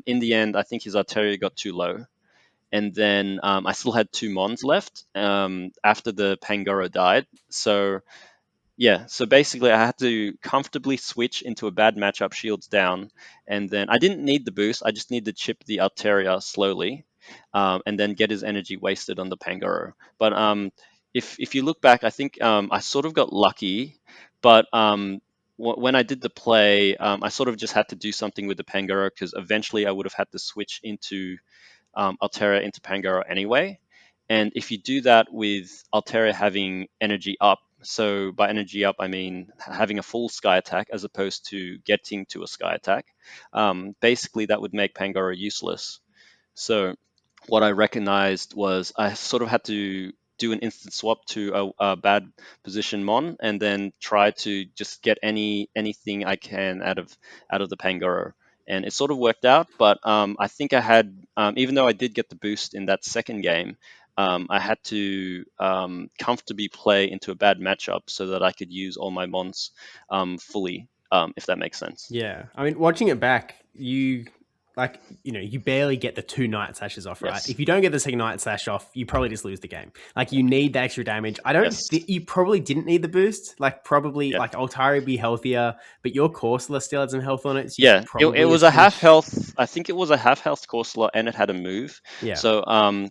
in the end, I think his Arteria got too low. And then I still had 2 Mons left after the Pangoro died. So yeah, so basically I had to comfortably switch into a bad matchup, shields down, and then I didn't need the boost. I just need to chip the Altaria slowly, and then get his energy wasted on the Pangoro. But if you look back, I think I sort of got lucky, but when I did the play, I sort of just had to do something with the Pangoro because eventually I would have had to switch into Altaria into Pangoro anyway. And if you do that with Altaria having energy up, so by energy up, I mean having a full Sky Attack as opposed to getting to a Sky Attack, basically that would make Pangoro useless. So what I recognized was I sort of had to do an instant swap to a bad position Mon, and then try to just get anything I can out of the Pangoro. And it sort of worked out, but I think I had, even though I did get the boost in that second game, I had to comfortably play into a bad matchup so that I could use all my Mons fully, if that makes sense. Yeah, I mean, watching it back, you barely get the 2 Night Slashes off, right? Yes. If you don't get the second Night Slash off, you probably just lose the game. Like, you need the extra damage. I don't Yes. think you probably didn't need the boost. Like, probably, Yeah. like, Altari would be healthier, but your Corsola still had some health on it, so you Yeah, should it probably was just a half finish. health. I think it was a half health core slot, and it had a move. Yeah, So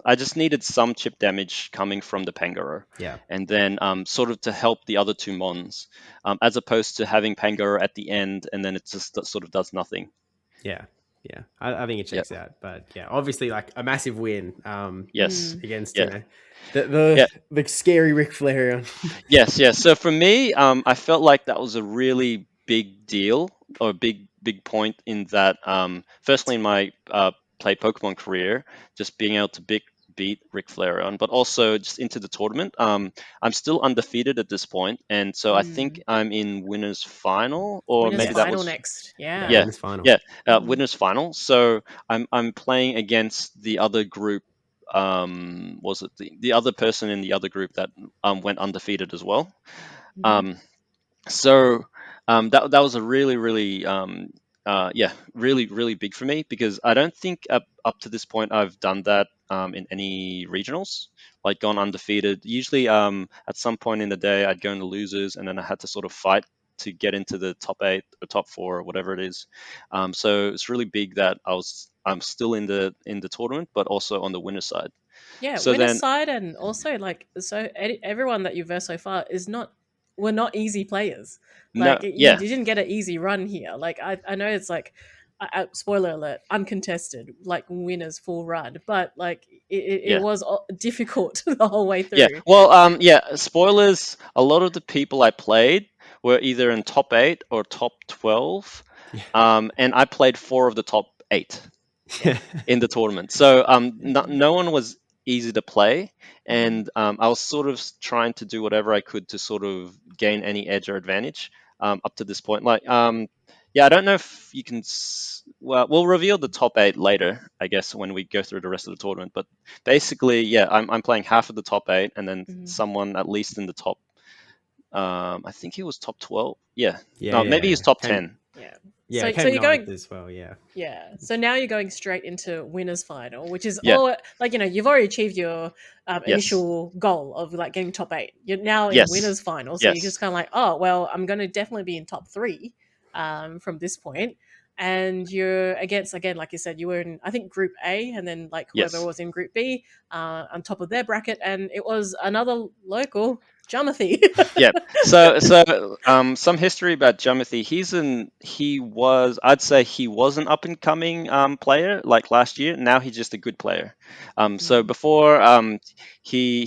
I just needed some chip damage coming from the Pangoro, yeah, and then sort of to help the other 2 Mons, as opposed to having Pangoro at the end and then it just sort of does nothing. yeah, yeah. I think it Yeah. checks out, but yeah, obviously, like a massive win. Yes. Against Yeah. the Yeah. the scary Ric Flair. Yes. Yes. So for me, I felt like that was a really big deal or a big point in that. Firstly, in my play Pokemon career, just being able to beat Ric Flair on, but also just into the tournament. I'm still undefeated at this point, and so I think I'm in winners final, or Winners maybe that final was next. Yeah, Yeah. yeah, winners final. yeah, Mm. winners final. So I'm playing against the other group. Was it the other person in the other group that went undefeated as well? Mhm. Um, so that was a really yeah, really big for me, because I don't think up to this point I've done that in any regionals, like gone undefeated. Usually at some point in the day I'd go into losers, and then I had to sort of fight to get into the top 8 or top 4 or whatever it is. So it's really big that I'm still in the tournament, but also on the winner side. Yeah, So winner's then side, and also like everyone that you've versed so far is not were not easy players. no, Like you yeah, didn't get an easy run here. Like I know it's like spoiler alert, uncontested, like winners full run, but like it yeah. was difficult the whole way Yeah. through. Well, yeah, spoilers, a lot of the people I played were either in top 8 or top 12. Yeah. And I played 4 of the top 8 Yeah. in the tournament. So Mhm. no one was easy to play, Mhm. and I was sort of trying to do whatever I could to sort of gain any edge or advantage up to this point. Like yeah, I don't know if you can. Well, we'll reveal the top 8 later, I guess, when we go through the rest of the tournament. But basically, yeah, I'm playing half of the top 8, and then Mhm. someone at least in the top. I think he was top 12. Yeah, Yeah, no, yeah, maybe yeah. he's top Came, 10. Yeah. yeah, So came you're ninth going. as well. Yeah. Yeah. So now you're going straight into winners final, which is Yeah. all like you've already achieved your Yes. initial goal of like getting top 8. You're now in Yes. winners final, so you're Yes. just kind of like, oh well, I'm going to definitely be in top 3 from this point. And you're against, again, like you said, you were in, I think, Group A, and then like whoever Yes. was in Group B on top of their bracket, and it was another local Jamothy. Yeah. So some history about Jumothy. He was, I'd say he was an up and coming player like last year. Now he's just a good player. So Mm. before he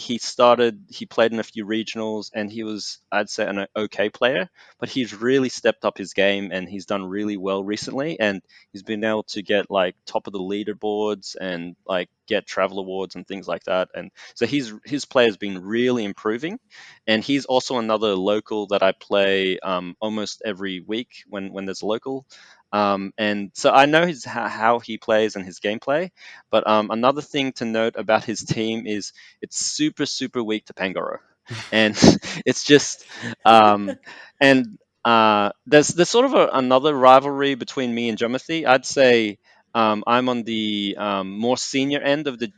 played in a few regionals, and he was, I'd say, an okay player, but he's really stepped up his game, and he's done really well recently, and he's been able to get like top of the leaderboards and like get travel awards and things like that. And so his play has been really improving, and he's also another local that I play almost every week when there's a local. And so I know how he plays and his gameplay. But another thing to note about his team is it's super weak to Pangoro, and it's just and there's sort of another rivalry between me and Jomothy. I'd say I'm on the more senior end of the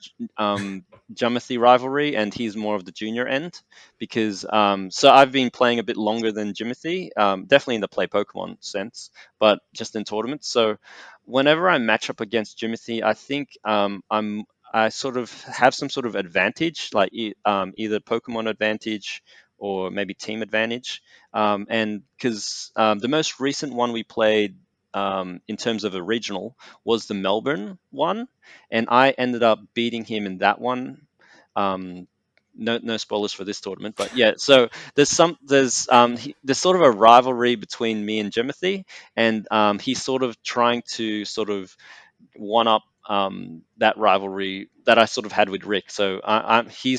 Jomothy rivalry, and he's more of the junior end, because so I've been playing a bit longer than Jimothy, definitely in the play Pokemon sense, but just in tournaments. So whenever I match up against Jimothy, I think I sort of have some sort of advantage, like either Pokemon advantage or maybe team advantage. And because the most recent one we played in terms of a regional was the Melbourne one, and I ended up beating him in that one. Um, no spoilers for this tournament, but yeah. So there's sort of a rivalry between me and Jimothy, and he's sort of trying to sort of one up that rivalry that I sort of had with Rick. So um, he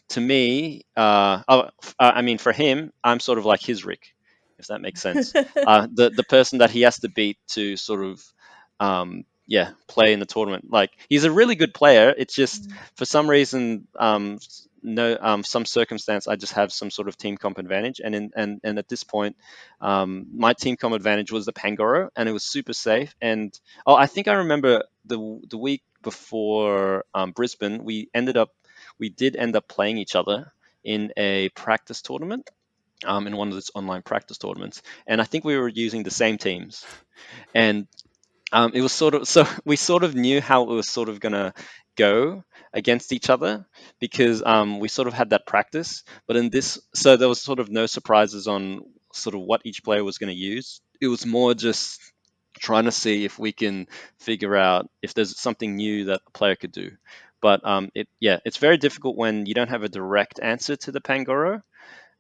to me, I mean, for him, I'm sort of like his Rick, if that makes sense. The person that he has to beat to sort of yeah, play in the tournament. Like, he's a really good player. It's just for some reason, no, some circumstance, I just have some sort of team comp advantage, and at this point, my team comp advantage was the Pangoro, and it was super safe. And oh, I think I remember the week before Brisbane, we did end up playing each other in a practice tournament, in one of those online practice tournaments, and I think we were using the same teams. And it was sort of, so we sort of knew how it was sort of gonna go against each other, because we sort of had that practice. But in this, so there was sort of no surprises on sort of what each player was going to use. It was more just trying to see if we can figure out if there's something new that a player could do. But it's very difficult when you don't have a direct answer to the Pangoro.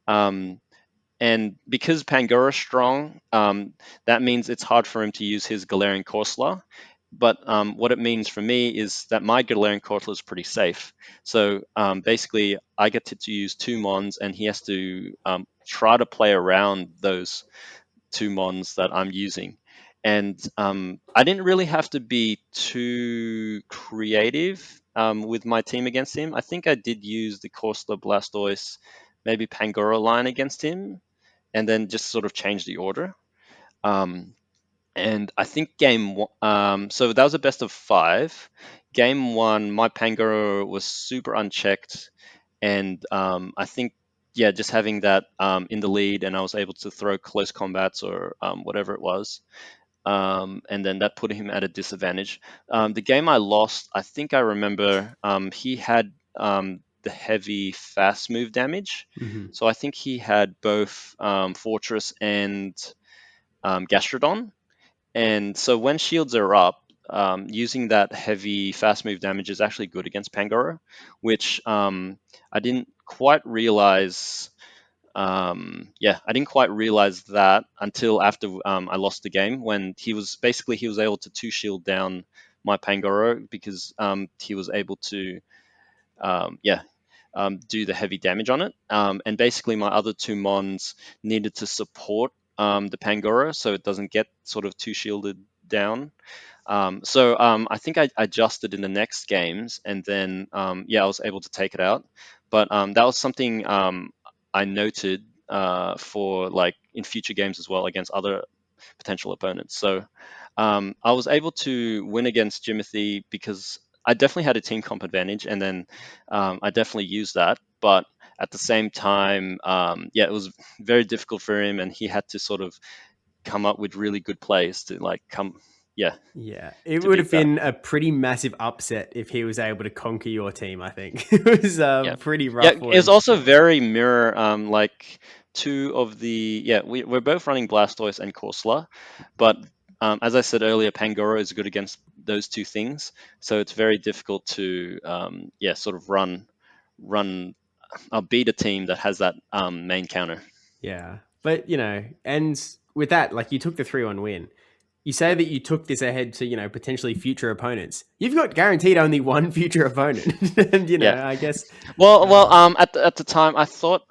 Um, and because Pangora's strong, that means it's hard for him to use his Galarian Corsola. but what it means for me is that my Galarian Cortla is pretty safe. So basically, I get to use 2 Mons, and he has to try to play around those 2 Mons that I'm using. And I didn't really have to be too creative with my team against him. I think I did use the Corsola, Blastoise, maybe Pangoro line against him, and then just sort of change the order. Um, and I think so that was a best of 5. Game 1, my Pangoro was super unchecked, and I think, yeah, just having that in the lead, and I was able to throw close combats or whatever it was, and then that put him at a disadvantage. The game I lost, I think I remember he had the heavy fast move damage, so I think he had both Fortress and Gastrodon. And so when shields are up, using that heavy fast move damage is actually good against Pangoro, which I didn't quite realize. I didn't quite realize that until after I lost the game, when he was able to 2 shield down my Pangoro because he was able to do the heavy damage on it. And basically, my other 2 Mons needed to support the Pangoro so it doesn't get sort of 2 shielded down. I think I adjusted in the next games, and then I was able to take it out. But that was something I noted for like in future games as well against other potential opponents. So I was able to win against Jimothy because I definitely had a team comp advantage, and then I definitely used that. But at the same time, it was very difficult for him, and he had to sort of come up with really good plays to Yeah, it to would beat have that. been a pretty massive upset if he was able to conquer your team. I think it was Yeah, pretty yeah. rough for It's him. also very mirror. Like two of the we're both running Blastoise and Corsola, but as I said earlier, Pangoro is good against those two things, so it's very difficult to sort of run beat a team that has that main counter. Yeah, but and with that, like you took the 3-1 win. You say Yeah. that you took this ahead to potentially future opponents. You've got guaranteed only one future opponent, and Yeah. I guess. At the time, I thought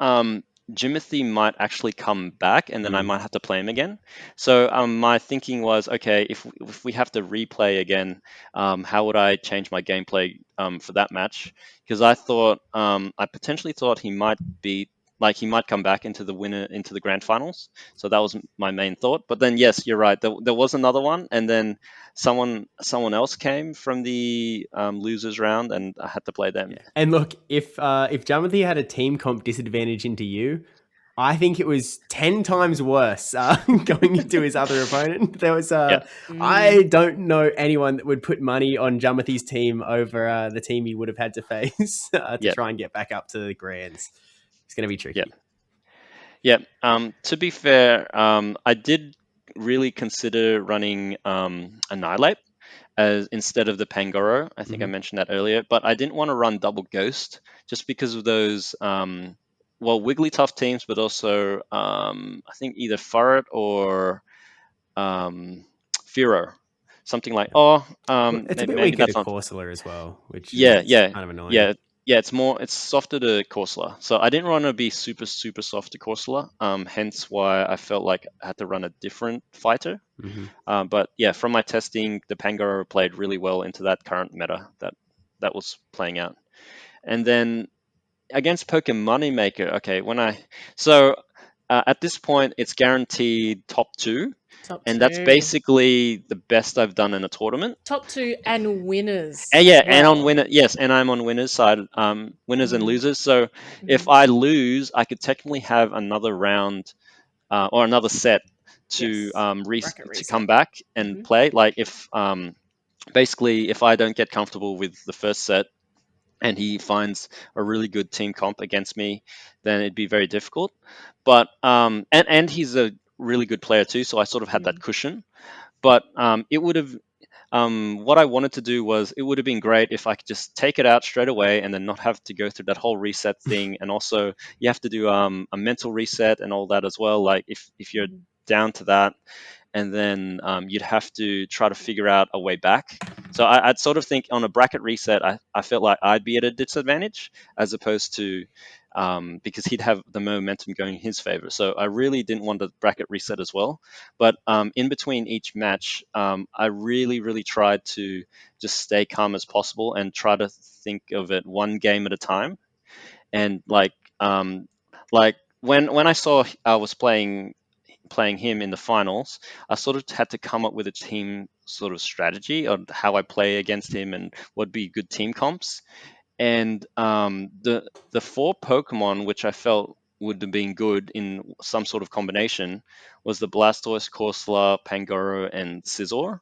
Jimothy might actually come back, and then I might have to play him again. So my thinking was, okay, if we have to replay again, how would I change my gameplay for that match? Because I potentially thought he might beat. Like he might come back into the grand finals, so that was my main thought. But then, yes, you're right. There was another one, and then someone else came from the losers round, and I had to play them. Yeah. And look, if Jamothy had a team comp disadvantage into you, I think it was 10 times worse going into his other opponent. There was Yeah. I don't know anyone that would put money on Jamothy's team over the team he would have had to face to Yeah. try and get back up to the grands. It's going to be Yeah. tricky. Yeah. To be fair, I did really consider running Annihilate as instead of the Pangoro. I think I mentioned that earlier, but I didn't want to run double Ghost just because of those Wigglytuff teams, but also I think either Furret or um, Firo, something like. Well, it's a bit Maybe weaker to that's not. Corsola as well, which Yeah, is yeah, kind of annoying. yeah, yeah. It's softer to Corsola, so I didn't want to be super super soft to Corsola. Hence why I felt like I had to run a different fighter. But yeah, from my testing, the Pangoro played really well into that current meta that was playing out. And then against Pokemon Moneymaker, okay, at this point it's guaranteed top 2, Top and that's two. basically the best I've done in a tournament. Top 2 and winners And as yeah, and on well. winner, yes, and I'm on winners side, winners and losers. So if I lose, I could technically have another round or another set to Yes. Bracket to reset. come back and play. Like if basically if I don't get comfortable with the first set and he finds a really good team comp against me, then it'd be very difficult. But and he's a really good player too, so I sort of had that cushion. But it would have what I wanted to do was it would have been great if I could just take it out straight away and then not have to go through that whole reset thing. And also you have to do a mental reset and all that as well. Like if you're down to that, and then you'd have to try to figure out a way back. So I'd sort of think on a bracket reset, I felt like I'd be at a disadvantage as opposed to because he'd have the momentum going in his favor. So I really didn't want the bracket reset as well. But in between each match, I really tried to just stay calm as possible and try to think of it one game at a time. And like when I saw I was playing him in the finals, I sort of had to come up with a team sort of strategy on how I play against him and what'd be good team comps. And the four Pokemon which I felt would have been good in some sort of combination was the Blastoise, Corsola, Pangoro, and Scizor.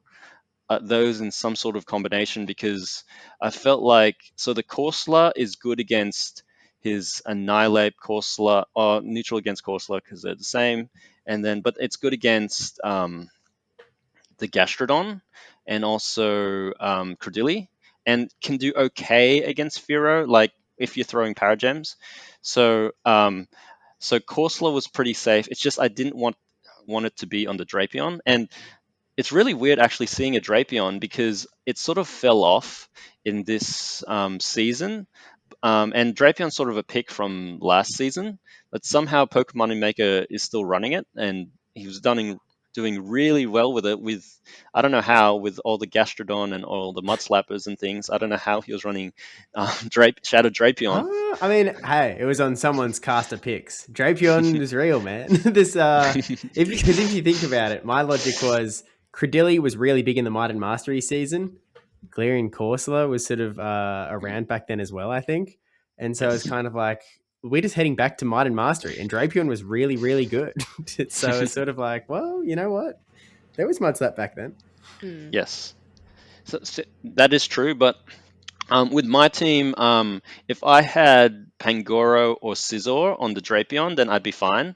Those in some sort of combination because I felt like so the Corsola is good against his Annihilate Corsola or neutral against Corsola because they're the same, and then but it's good against the Gastrodon and also Credilli, and can do okay against Firo, like if you're throwing Paragems. So so Corsola was pretty safe. It's just I didn't want it to be on the Drapion, and it's really weird actually seeing a Drapion because it sort of fell off in this season. And Drapion's sort of a pick from last season, but somehow Pokemon Maker is still running it, and he was doing really well with it. With I don't know how, with all the Gastrodon and all the Mud Slappers and things. I don't know how he was running Shadow Drapion. I mean, hey, it was on someone's caster picks. Drapion is real, man. If you think about it, my logic was Credilli was really big in the Might and Mastery season. Galarian Corsola was sort of around back then as well, I think. And so it's Yes. kind of like we're just heading back to Might and Mastery, and Drapion was really good. So it's sort of like, well, you know what? There was Mud Slap back then. Yes. So that is true, but with my team, if I had Pangoro or Scizor on the Drapion, then I'd be fine.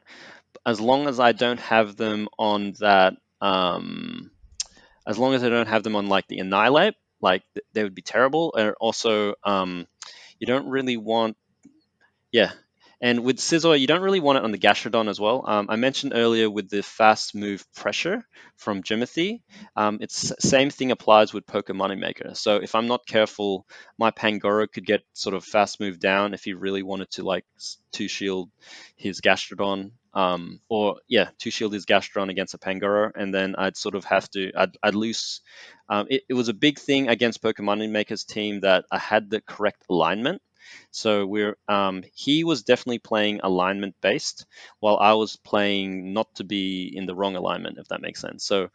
As long as I don't have them on that, as long as I don't have them on like the Annihilate, like they would be terrible. And also, you don't really want, yeah. And with Scizor, you don't really want it on the Gastrodon as well. I mentioned earlier with the fast move pressure from Jimothy, it's same thing applies with Pokemon Maker. So if I'm not careful, my Pangoro could get sort of fast move down if he really wanted to like two shield his Gastrodon, or yeah, two shield his Gastrodon against a Pangoro, and then I'd sort of have to I'd lose. It was a big thing against Pokemon Maker's team that I had the correct alignment. So he was definitely playing alignment based, while I was playing not to be in the wrong alignment, if that makes sense. So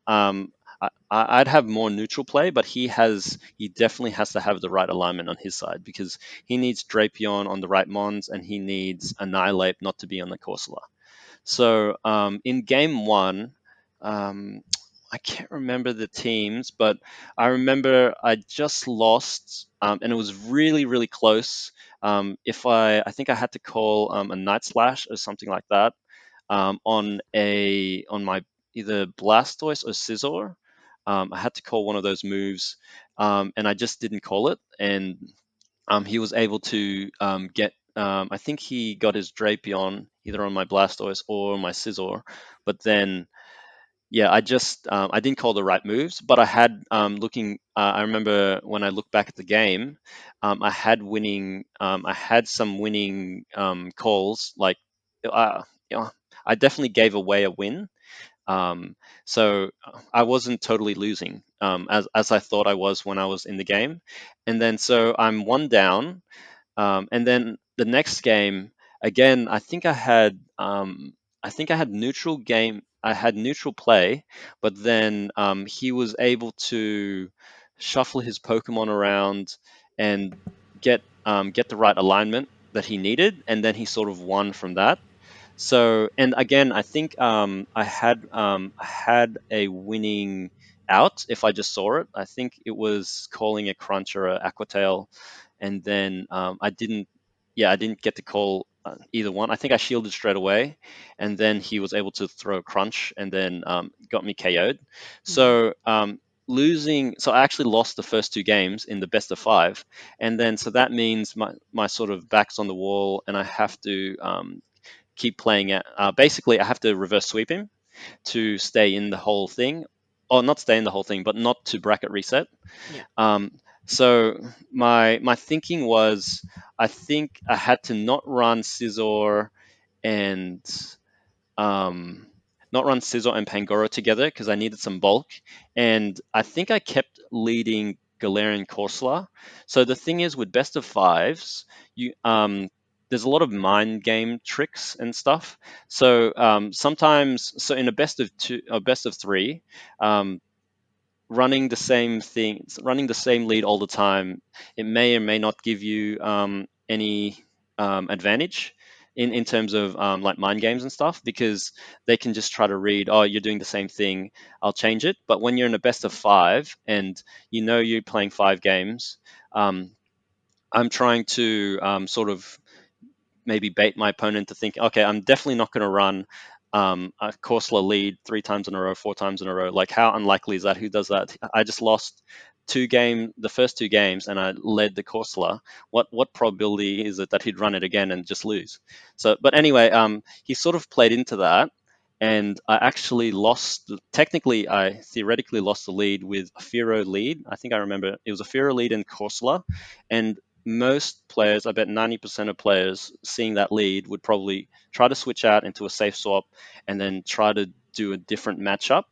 I'd have more neutral play, but he definitely has to have the right alignment on his side because he needs Drapion on the right Mons and he needs Annihilate not to be on the Corsola. So in game one, um, I can't remember the teams, but I remember I just lost, and it was really close. If I think I had to call a Night Slash or something like that on my either Blastoise or Scizor. I had to call one of those moves, and I just didn't call it, and he was able to get. I think he got his Drapion either on my Blastoise or my Scizor, but then yeah, I didn't call the right moves, but I had looking. I remember when I look back at the game, I had some winning calls. Like, you know, I definitely gave away a win. So I wasn't totally losing as I thought I was when I was in the game, and then so I'm one down, and then the next game, again, I think I had neutral game. I had neutral play, but then he was able to shuffle his Pokemon around and get the right alignment that he needed, and then he sort of won from that. So, and again, I think I had a winning out if I just saw it. I think it was calling a Crunch or a Aquatail, and then I didn't get to call either one. I think I shielded straight away, and then he was able to throw a Crunch, and then got me KO'd. So losing, so I actually lost the first two games in the best of five, and then so that means my sort of back's on the wall, and I have to keep playing it. Basically, I have to reverse sweep him. to stay in the whole thing, or not stay in the whole thing, but not to bracket reset. Yeah. So my thinking was, I think I had to not run Scizor and um, not run Scizor and Pangoro together because I needed some bulk, and I think I kept leading Galarian Corsola. So the thing is, with best of fives, you there's a lot of mind game tricks and stuff. So sometimes, so in a best of two, a best of three, um, running the same thing, running the same lead all the time, it may or may not give you any advantage in terms of like mind games and stuff, because they can just try to read, oh, you're doing the same thing, I'll change it. But when you're in a best of five and you know you're playing 5 games, um, I'm trying to sort of maybe bait my opponent to think, okay, I'm definitely not going to run a Corsola lead 3 times in a row, 4 times in a row. Like, how unlikely is that? Who does that? I just lost the first 2 games, and I led the Corsola. What probability is it that he'd run it again and just lose? So, but anyway, he sort of played into that, and I actually lost. Technically, I theoretically lost the lead with a Firo lead. I think I remember it was a Firo lead in Corsola, and most players, I bet 90% of players seeing that lead would probably try to switch out into a safe swap and then try to do a different matchup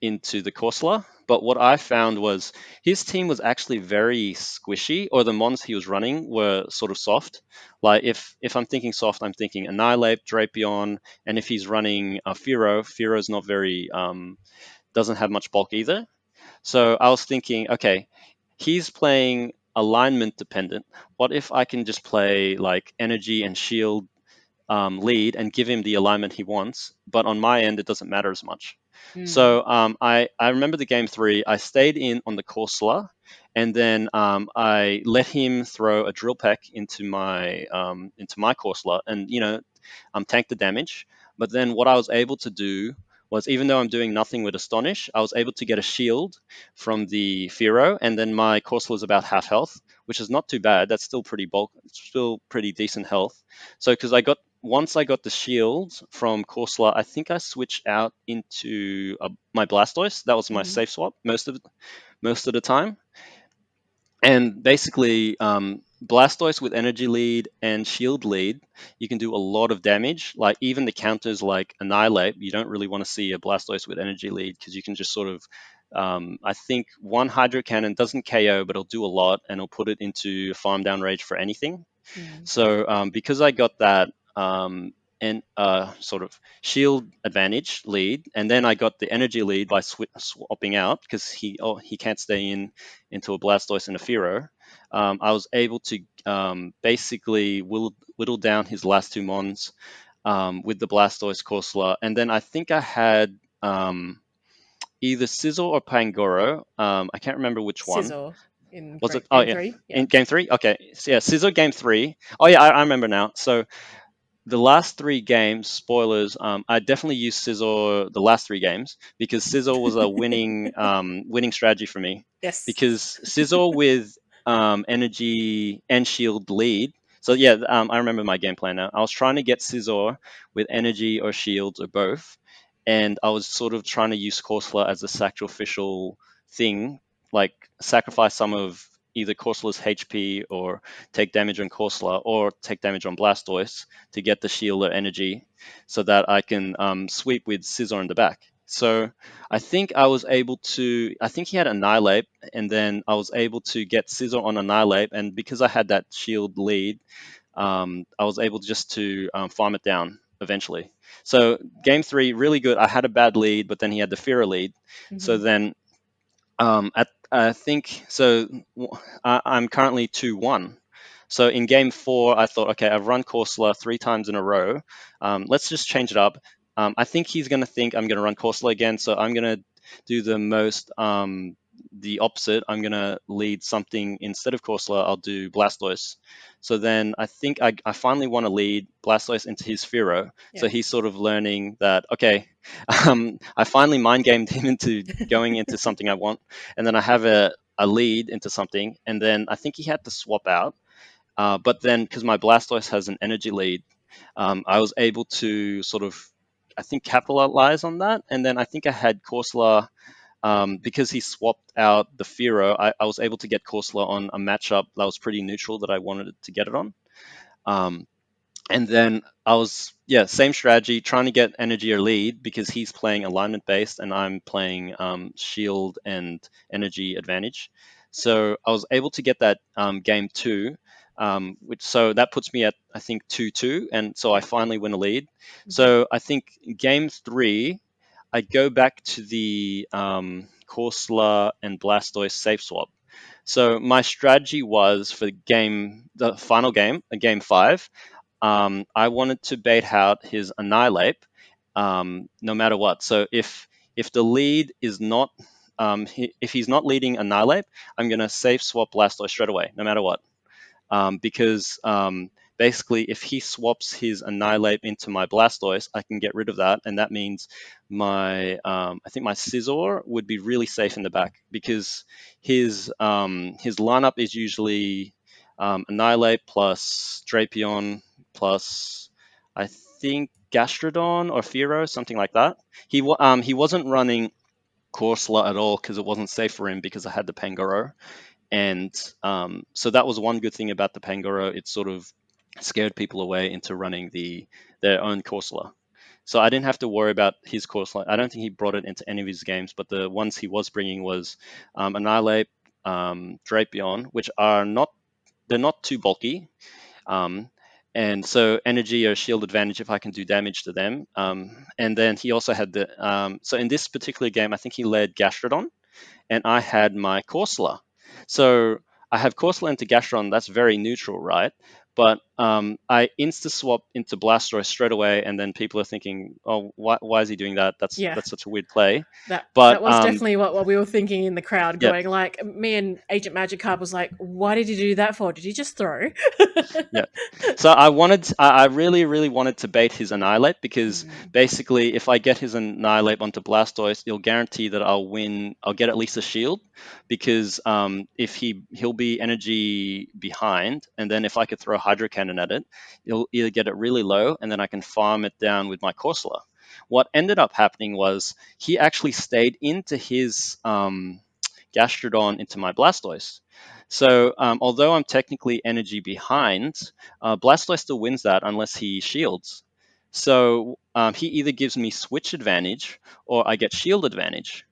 into the Corsola. But what I found was his team was actually very squishy, or the mons he was running were sort of soft. Like, if I'm thinking soft, I'm thinking Annihilate, Drapion, and if he's running a Firo's not very doesn't have much bulk either. So I was thinking, okay, he's playing alignment dependent. What if I can just play like energy and shield lead and give him the alignment he wants? But on my end, it doesn't matter as much. Mm. So I remember the game 3. I stayed in on the Corsola, and then I let him throw a drill peck into my Corsola, and tank the damage. But then what I was able to do was, even though I'm doing nothing with Astonish, I was able to get a shield from the Firo, and then my Corsola is about half health, which is not too bad. That's still pretty bulk, still pretty decent health. So because once I got the shield from Corsola, I think I switched out into my Blastoise. That was my Mhm. safe swap most of the time. And basically, Blastoise with energy lead and shield lead, you can do a lot of damage. Like, even the counters like Annihilate, you don't really want to see a Blastoise with energy lead, because you can just sort of, I think one Hydro Cannon doesn't KO, but it'll do a lot, and it'll put it into farm down rage for anything. Mm. So because I got that and sort of shield advantage lead, and then I got the energy lead by swapping out, because he can't stay in into a Blastoise and a Firo. I was able to basically whittle down his last 2 mons with the Blastoise Corsola, and then I think I had either Sizzle or Pangoro. I can't remember which one. Scizor in Was it? Oh game yeah, three. Yeah. in game 3. Okay, so yeah, Scizor game 3. Oh yeah, I remember now. So the last 3 games, spoilers, I definitely used Scizor the last 3 games, because Scizor was a winning strategy for me. Yes. Because Scizor with energy and shield lead. So yeah, I remember my game plan now. I was trying to get Scizor with energy or shields or both, and I was sort of trying to use Corsola as a sacrificial thing, like sacrifice some of either Corsola's HP, or take damage on Corsola, or take damage on Blastoise to get the shield or energy, so that I can sweep with Scizor in the back. So I think I was able to. I think he had Annihilate, and then I was able to get Scizor on Annihilate, and because I had that shield lead, I was able just to farm it down eventually. So game 3, really good. I had a bad lead, but then he had the Fira lead. So Mhm. then I think so. I'm currently 2-1. So in game 4, I thought, okay, I've run Corsola 3 times in a row. Let's just change it up. I think he's going to think I'm going to run Corsola again, so I'm going to do the opposite. I'm going to lead something instead of Corsola. I'll do Blastoise. So then I think I finally want to lead Blastoise into his Firo. So Yeah. he's sort of learning that, okay, I finally mind gamed him into going into something I want, and then I have a lead into something, and then I think he had to swap out. But then, because my Blastoise has an energy lead, I was able to sort of I think capitalize on that. And then I think I had Corsola, because he swapped out the Firo. I was able to get Corsola on a matchup that was pretty neutral that I wanted to get it on. Um, and then I was, same strategy, trying to get energy or lead because he's playing alignment based and I'm playing shield and energy advantage. So I was able to get that game 2, so that puts me at, I think, 2-2, and so I finally win a lead. So I think game 3, I go back to the Corsola and Blastoise safe swap. So my strategy was for the final game, game 5. I wanted to bait out his Annihilate, no matter what. So if the lead is not, if he's not leading Annihilate, I'm gonna safe swap Blastoise straight away, no matter what. Because basically, if he swaps his Annihilate into my Blastoise, I can get rid of that, and that means I think my Scizor would be really safe in the back because his lineup is usually Annihilate plus Drapion plus, I think, Gastrodon or Fearow, something like that. He wasn't running Corsola at all because it wasn't safe for him because I had the Pangoro. And so that was one good thing about the Pangoro. It sort of scared people away into running their own Corsola. So I didn't have to worry about his Corsola. I don't think he brought it into any of his games, but the ones he was bringing was Annihilate, Drapion, which they're not too bulky. And so energy or shield advantage if I can do damage to them. And then he also had so in this particular game, I think he led Gastrodon, and I had my Corsola. So I have Corsola into Gastrodon, that's very neutral, right? But I insta swap into Blastoise straight away, and then people are thinking, "Oh, why is he doing that? That's such a weird play." That But was definitely what we were thinking in the crowd, yeah, going like, me and Agent Magikarp was like, why did you do that for? Did you just throw? yeah. So I really, really wanted to bait his Annihilate because basically, if I get his Annihilate onto Blastoise, it'll guarantee that I'll win. I'll get at least a shield because if he'll be energy behind, and then if I could throw Hydro Cannon at it, it'll either get it really low, and then I can farm it down with my Corsola. What ended up happening was he actually stayed into his Gastrodon into my Blastoise. So although I'm technically energy behind, Blastoise still wins that unless he shields. So he either gives me switch advantage or I get shield advantage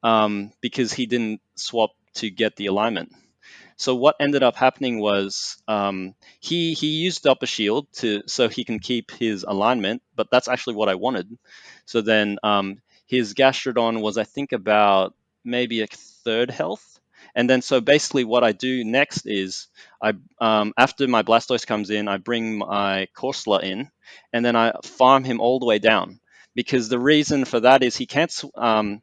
because he didn't swap to get the alignment. So what ended up happening was he used up a shield so he can keep his alignment, but that's actually what I wanted. So then his Gastrodon was, I think, about maybe a third health. And then so basically what I do next is I after my Blastoise comes in, I bring my Corsola in, and then I farm him all the way down because the reason for that is he can't. So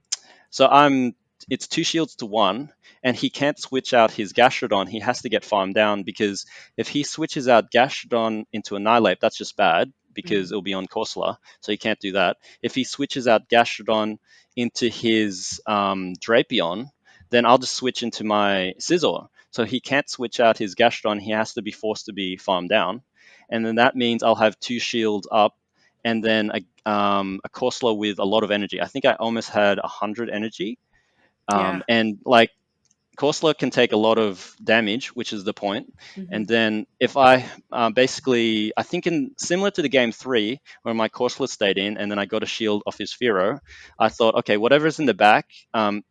it's 2 shields to 1, and he can't switch out his Gastrodon. He has to get farmed down because if he switches out Gastrodon into Annihilate, that's just bad because it'll be on Corsola, so he can't do that. If he switches out Gastrodon into his Drapion, then I'll just switch into my Scizor. So he can't switch out his Gastrodon. He has to be forced to be farmed down, and then that means I'll have 2 shields up and then a Corsola with a lot of energy. I think I almost had 100 energy. And like Corsola can take a lot of damage, which is the point. And then if I basically, I think similar to the game 3, where my Corsola stayed in and then I got a shield off his Fearow, I thought, okay, whatever's in the back,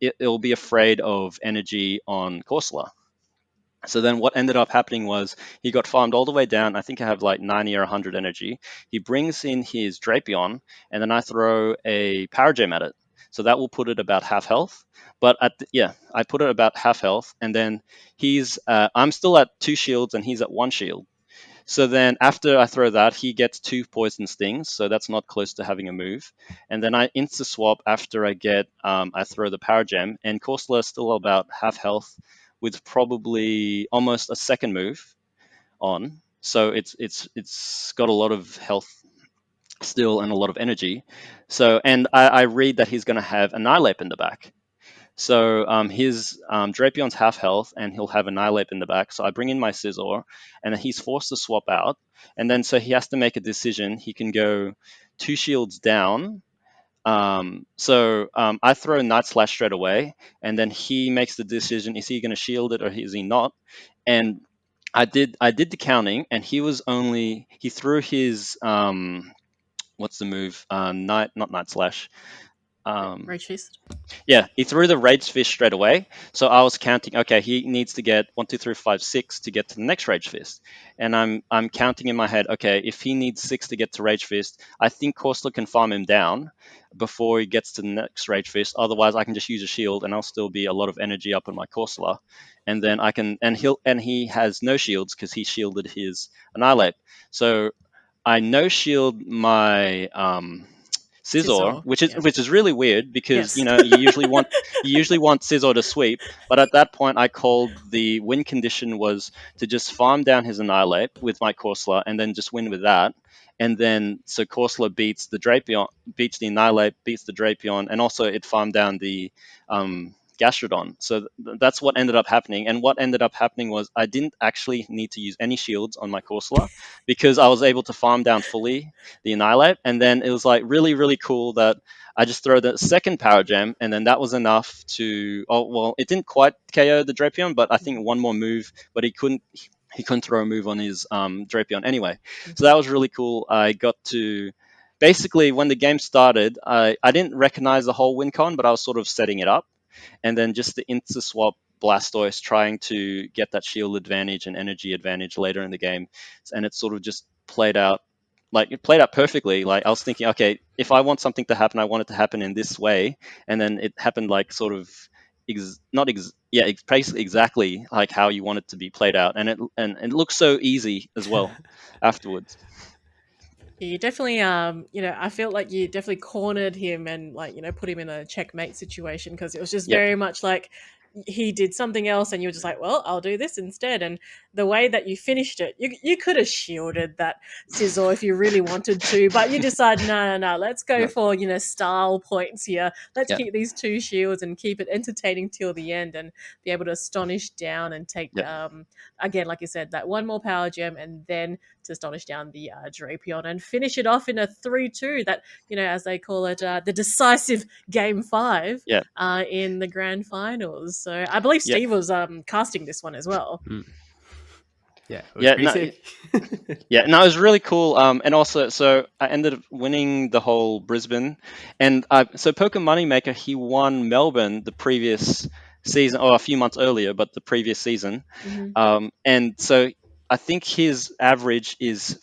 it'll be afraid of energy on Corsola. So then what ended up happening was he got farmed all the way down. I think I have like 90 or 100 energy. He brings in his Drapion, and then I throw a Power Gem at it. So that will put it about half health. But I put it about half health, and then I'm still at 2 shields, and he's at 1 shield. So then after I throw that, he gets 2 poison stings, so that's not close to having a move. And then I insta swap after I throw the power gem, and Corsola is still about half health with probably almost a second move on. So it's got a lot of health still and a lot of energy. So and I read that he's going to have Annihilate in the back. So his Drapion's half health, and he'll have Annihilate in the back. So I bring in my Scizor, and then he's forced to swap out, and then so he has to make a decision. He can go 2 shields down. I throw Night Slash straight away, and then he makes the decision: is he going to shield it or is he not? And I did the counting, and he threw his what's the move? Night Not Night Slash. Um, Rage Fist. yeah, he threw the Rage Fist straight away. So I was counting. Okay, he needs to get 1, 2, 3, 5, 6 to get to the next Rage Fist, and I'm counting in my head. Okay, if he needs 6 to get to Rage Fist, I think Corsola can farm him down before he gets to the next Rage Fist. Otherwise, I can just use a shield, and I'll still be a lot of energy up on my Corsola, and then I can and he has no shields because he shielded his Annihilate. So I no shield my Scizor, Scizor, yeah. which is really weird because Yes. you usually want Scizor to sweep, but at that point I called the win condition was to just farm down his Annihilate with my Corsola and then just win with that, and then so Corsola beats the Drapion, beats the Annihilate, beats the Drapion, and also it farmed down the Gastrodon. So that's what ended up happening. And what ended up happening was I didn't actually need to use any shields on my Corsola because I was able to farm down fully the Annihilate. And then it was like really, really cool that I just throw the second Power Gem, and then that was enough to. Oh well, it didn't quite KO the Drapion, but I think one more move, but he couldn't throw a move on his Drapion anyway. So that was really cool. I got to basically when the game started, I didn't recognize the whole win con, but I was sort of setting it up, and then just the insta swap Blastoise trying to get that shield advantage and energy advantage later in the game, and it sort of just played out like it played out perfectly. Like I was thinking, okay, if I want something to happen, I want it to happen in this way, and then it happened like sort of not yeah, basically exactly like how you want it to be played out, and it looks so easy as well afterwards. You definitely, I felt like you definitely cornered him and like, put him in a checkmate situation because it was just Yep. very much like he did something else and you were just like, well, I'll do this instead. And the way that you finished it, you could have shielded that Sizzle if you really wanted to, but you decided, no, let's go No. for, style points here. Let's Yeah. keep these 2 shields and keep it entertaining till the end and be able to astonish down and take, Yeah. again, like you said, that one more power gem and then to astonish down the Drapion and finish it off in a 3-2 that, as they call it, the decisive game 5 Yeah. in the grand finals. So I believe Yeah. Steve was casting this one as well. Yeah, it was Yeah. pretty No. sick. Yeah, no, it was really cool. And also, so I ended up winning the whole Brisbane, and so Poker Moneymaker he won Melbourne the previous season, or a few months earlier, but the previous season. And so I think his average is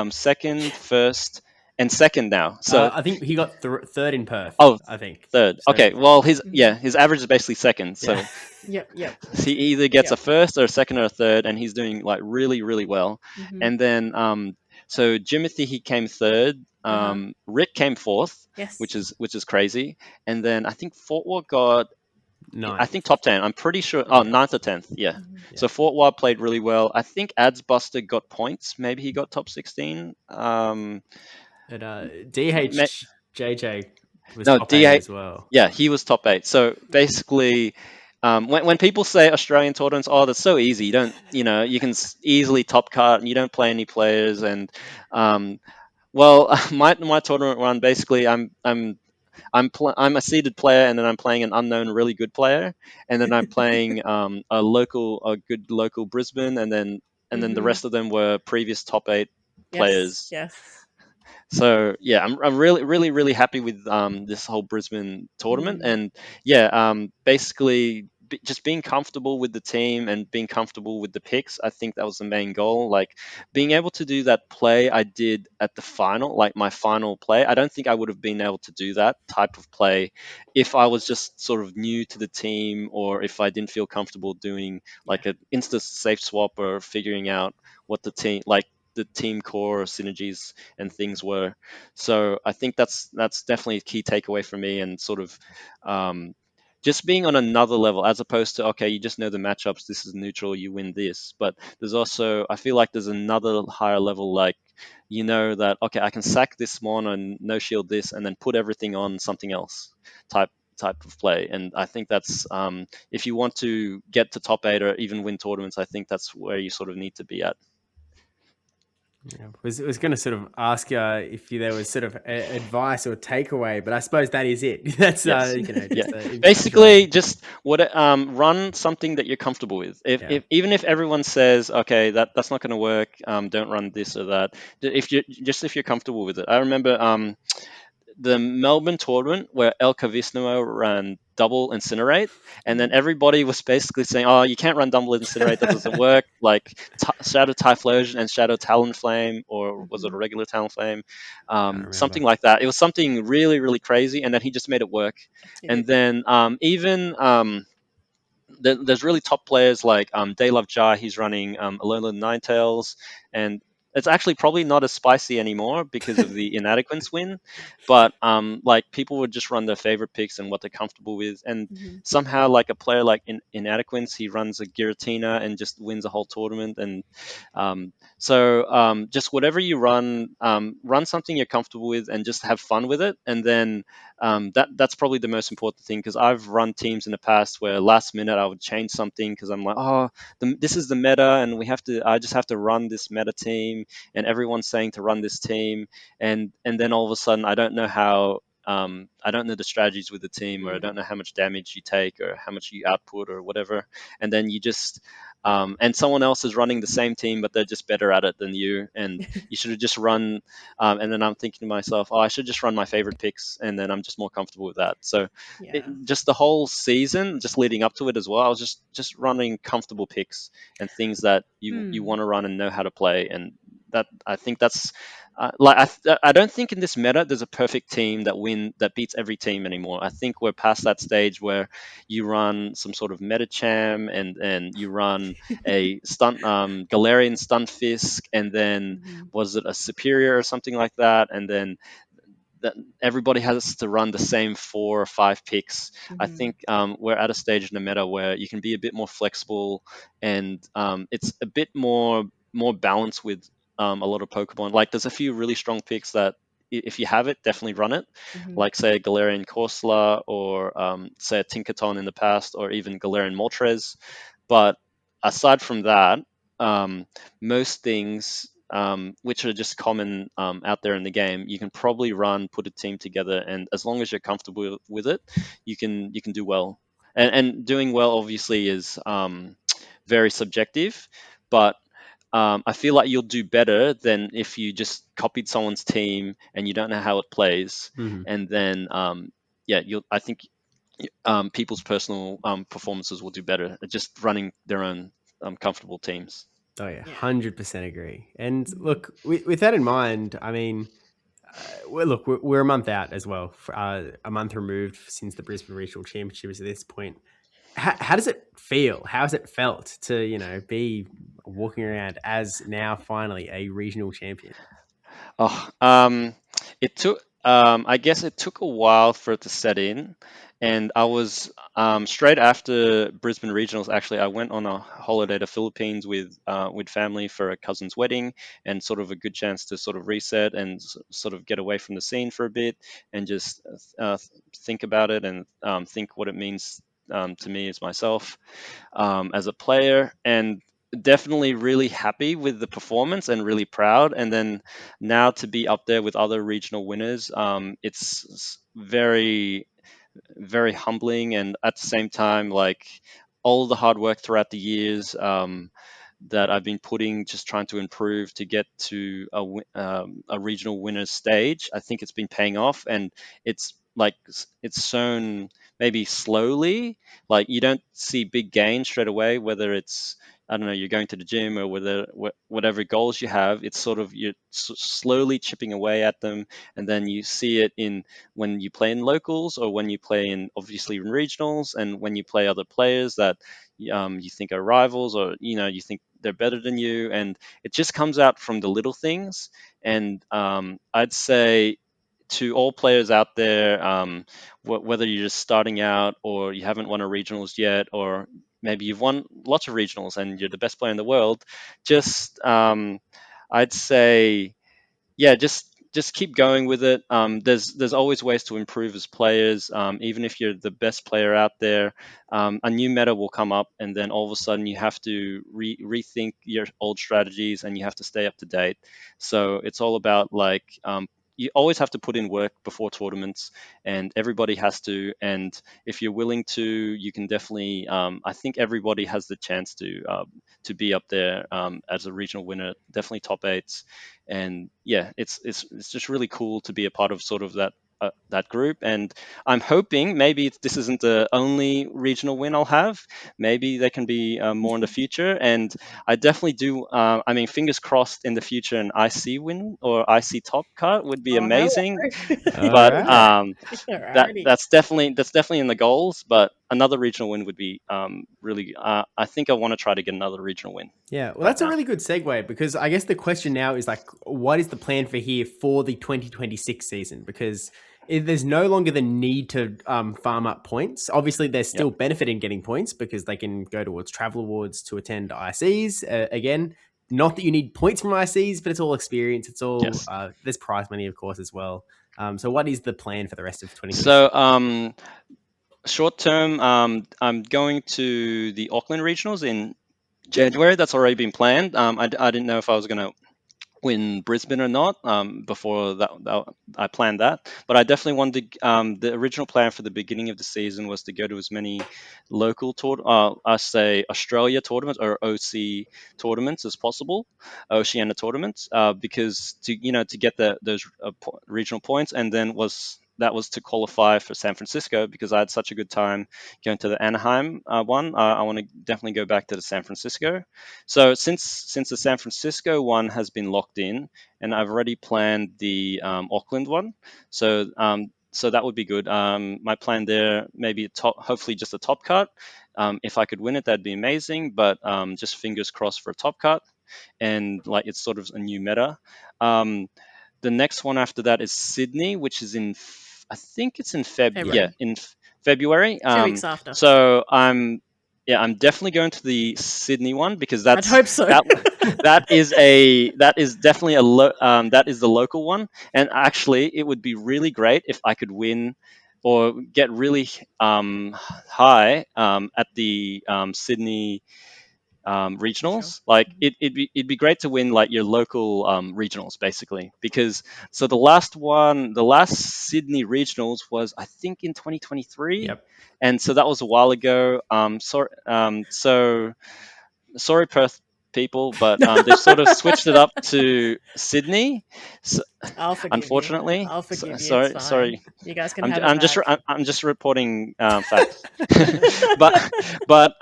second, first, and second now. So I think he got third in Perth. oh, I think third. so. Okay, well Mhm. his average is basically second. Yeah. So Yep. he either gets a Yep. first or a second or a third, and he's doing like really, really well. Mhm. And then so Jimothy he came third. Uh-huh. Rick came fourth, Yes. which is crazy. And then I think Fort Worth got I think Ninth. top 10. I'm pretty sure. Oh, Yeah. ninth or 10th. Yeah. Mhm. So Yeah. Fort Worth played really well. I think Adsbuster got points. Maybe he got top 16. And Ma- DHJJ was no, top 8 DA. as well. Yeah, he was top 8. So basically, when people say Australian tournaments, oh, that's so easy. You can easily top cut, and you don't play any players. And well, my tournament run basically, I'm a seeded player, and then I'm playing an unknown really good player, and then I'm playing a good local Brisbane, and then the Mhm. rest of them were previous top 8 Yes. players. Yes. So yeah, I'm really really really happy with this whole Brisbane tournament, Mm. and yeah, basically just being comfortable with the team and being comfortable with the picks. I think that was the main goal. Like being able to do that play I did at the final, like my final play. I don't think I would have been able to do that type of play if I was just sort of new to the team, or if I didn't feel comfortable doing Yeah. like an insta safe swap or figuring out what the team core or synergies and things were. So I think that's definitely a key takeaway for me, and sort of um, just being on another level as opposed to okay, you just know the matchups. This is neutral, you win this. But there's also I feel like there's another higher level, like you know that okay, I can sack this mon and no shield this, and then put everything on something else type type of play. And I think that's if you want to get to top 8 or even win tournaments, I think that's where you sort of need to be at. Yeah, was going to sort of ask if there was sort of advice or takeaway, but I suppose that is it. That's Yes. Yeah. just Basically, encapsulating. just run something that you're comfortable with. Yeah. If even if everyone says, okay, that's not going to work, don't run this or that. If you're comfortable with it. I remember the Melbourne tournament where El Cavisno ran double incinerate, and then everybody was basically saying, "Oh, you can't run double incinerate; that doesn't work." Like Shadow Typhlosion and Shadow Talonflame, or was it a regular Talonflame? Can't remember. Something like that. It was something really, really crazy, and then he just made it work. And Did. then even there's really top players like Day Love Jar. He's running Alola Ninetales, and it's actually probably not as spicy anymore because of the inadequates win. But like people would just run their favorite picks and what they're comfortable with, and Mhm. somehow like a player like inadequates, he runs a Giratina and just wins a whole tournament. And just whatever you run, run something you're comfortable with and just have fun with it, and then that's probably the most important thing, because I've run teams in the past where last minute I would change something because I'm like, oh, this is the meta, and I just have to run this meta team, and everyone's saying to run this team, and then all of a sudden I don't know the strategies with the team, or I don't know how much damage you take or how much you output or whatever, and then you just and someone else is running the same team, but they're just better at it than you, and you should have just run. And then I'm thinking to myself, oh, I should just run my favorite picks, and then I'm just more comfortable with that. So, Yeah. just the whole season, just leading up to it as well, I was just running comfortable picks and things that you Hmm. want to run and know how to play, and that I think that's. I don't think in this meta there's a perfect team that beats every team anymore. I think we're past that stage where you run some sort of meta cham, and you run a stunt Galarian Stunfisk, and then Mhm. was it a Superior or something like that, and then that everybody has to run the same 4 or 5 picks. I Mhm. think we're at a stage in the meta where you can be a bit more flexible, and it's a bit more balanced with a lot of Pokemon. Like there's a few really strong picks that if you have it, definitely run it. Mhm. Like say a Galarian Corsola, or say a Tinkaton in the past, or even Galarian Moltres. But aside from that, um, most things which are just common out there in the game, you can probably put a team together, and as long as you're comfortable with it, you can do well. And doing well obviously is very subjective, but I feel like you'll do better than if you just copied someone's team and you don't know how it plays, Mhm. and then yeah, I think people's personal performances will do better at just running their own comfortable teams. Oh yeah, Yeah. 100% agree. And Mhm. look, with that in mind, I mean, look, we're a month out as well, a month removed since the Brisbane Regional Championships at this point. How does it feel? How has it felt to be walking around as now finally a regional champion? Oh, it took. I guess it took a while for it to set in, and I was straight after Brisbane Regionals. Actually, I went on a holiday to Philippines with family for a cousin's wedding, and sort of a good chance to sort of reset and sort of get away from the scene for a bit, and just think about it, and think what it means to me as myself, as a player, and definitely really happy with the performance and really proud. And then now to be up there with other regional winners, it's very, very humbling, and at the same time, like all the hard work throughout the years that I've been putting, just trying to improve to get to a regional winners stage, I think it's been paying off, and it's shown maybe slowly. Like you don't see big gains straight away, whether it's, I don't know, you're going to the gym, or whatever goals you have, it's sort of you're slowly chipping away at them, and then you see it in when you play in locals, or when you play in obviously in regionals, and when you play other players that you think are rivals, or you think they're better than you, and it just comes out from the little things. And I'd say to all players out there, whether you're just starting out, or you haven't won a regionals yet, or maybe you've won lots of regionals and you're the best player in the world, just I'd say, yeah, just just keep going with it. There's always ways to improve as players. Even if you're the best player out there, a new meta will come up, and then all of a sudden you have to rethink your old strategies, and you have to stay up to date. So it's all about like you always have to put in work before tournaments, and everybody has to. And if you're willing to, you can definitely. I think everybody has the chance to be up there as a regional winner, definitely top eights. And yeah, it's just really cool to be a part of sort of that group. And I'm hoping maybe this isn't the only regional win I'll have. Maybe there can be more in the future. And I definitely do. I mean, fingers crossed in the future, an IC win or IC top cut would be Oh, hello. amazing. All But right. Alrighty. that's definitely in the goals. But another regional win would be really. I think I want to try to get another regional win. Yeah, well, Right that's a now. really good segue because I guess the question now is like, what is the plan for here for the 2026 season? Because there's no longer the need to farm up points. Obviously, there's still benefit in getting points because they can go towards travel awards to attend ICs. Again, not that you need points from ICs, but it's all experience. It's all Yes. there's prize money, of course, as well. So, what is the plan for the rest of 2026? So short term, I'm going to the Auckland regionals in January. That's already been planned. I didn't know if I was going to win Brisbane or not before I planned that. But I definitely wanted the original plan for the beginning of the season was to go to as many local I say Australia tournaments or OC tournaments as possible, Oceania tournaments, because to get those regional points, and then that was to qualify for San Francisco because I had such a good time going to the Anaheim one. I want to definitely go back to the San Francisco. So since the San Francisco one has been locked in, and I've already planned the Auckland one, so that would be good. My plan there, maybe hopefully just a top cut. If I could win it, that'd be amazing. But just fingers crossed for a top cut, and like it's sort of a new meta. Um, the next one after that is Sydney, which is I think it's in February. February. 2 weeks after. So I'm definitely going to the Sydney one because I'd hope so. that is definitely that is the local one. And actually, it would be really great if I could win or get really high at the Sydney regionals. Like it'd be great to win like your local regionals basically, because so the last Sydney regionals was I think in 2023. Yep. And so that was a while ago. So sorry, Perth people, but they've sort of switched it up to Sydney. So, I'll forgive unfortunately, you. I'll forgive you. It's fine. sorry. You guys can have it back. I'm just reporting facts. but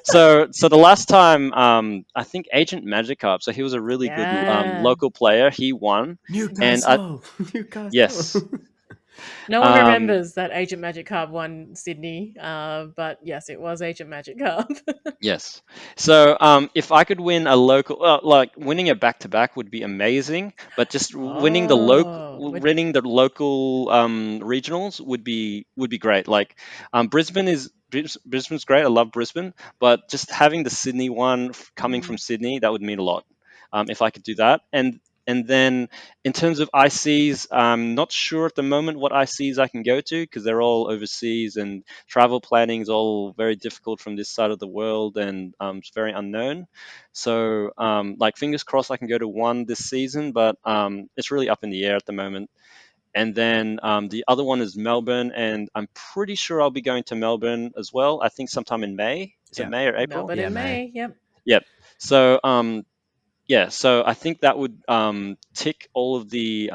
so the last time I think Agent Magikarp, so he was a really good Yeah. local player. He won, and Newcastle. yes. No one Um, remembers that Agent Magikarp won Sydney, but yes, it was Agent Magikarp. Yes. So if I could win a local, like winning a back to back would be amazing, but just winning the local regionals would be great. Like Brisbane's great. I love Brisbane, but just having the Sydney one coming from Sydney, that would mean a lot. If I could do that, and then in terms of ICs, I'm not sure at the moment what ICs I can go to because they're all overseas, and travel planning is all very difficult from this side of the world, and it's very unknown. So like fingers crossed I can go to one this season, but it's really up in the air at the moment. And then the other one is Melbourne, and I'm pretty sure I'll be going to Melbourne as well. I think sometime in May. Is it May or April? Melbourne in May. Yep. Yep. So so I think that would tick all of the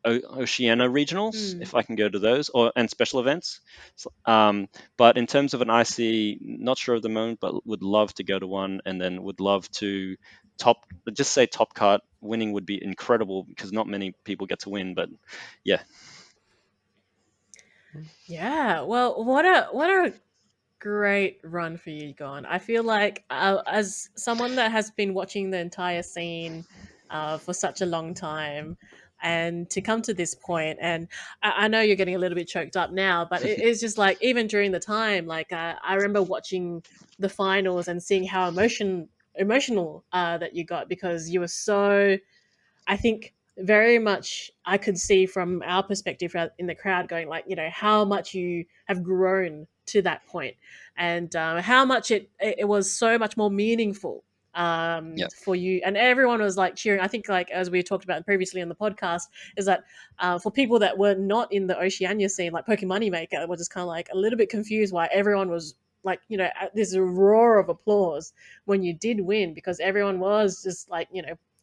Oceania regionals if I can go to those, and special events. But in terms of an IC, not sure at the moment, but would love to go to one, and then would love to just say top cut. Winning would be incredible because not many people get to win, but yeah. Yeah. Well, what a great run for you, Gone. I feel like as someone that has been watching the entire scene for such a long time, and to come to this point, and I know you're getting a little bit choked up now, but it's just like even during the time, like I remember watching the finals and seeing how emotional that you got because you were so, I think, very much I could see from our perspective in the crowd going like, how much you have grown to that point, and how much it was so much more meaningful Yeah. for you, and everyone was like cheering. I think, like as we talked about previously on the podcast, is that for people that were not in the Oceania scene, like Pokemon Moneymaker, were just kind of like a little bit confused why everyone was like, there's a roar of applause when you did win, because everyone was just like,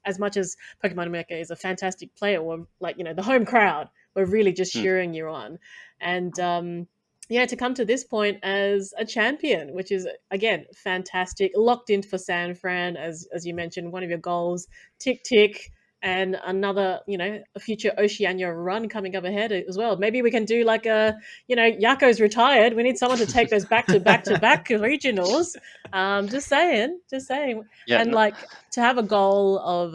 as much as Pokemon Maker is a fantastic player, or like, the home crowd were really just Mm. cheering you on. And yeah, to come to this point as a champion, which is again fantastic, locked in for San Fran, as you mentioned, one of your goals, tick tick, and another, a future Oceania run coming up ahead as well. Maybe we can do like Yako's retired. We need someone to take those back to back to back regionals. Just saying, Yeah. and like to have a goal of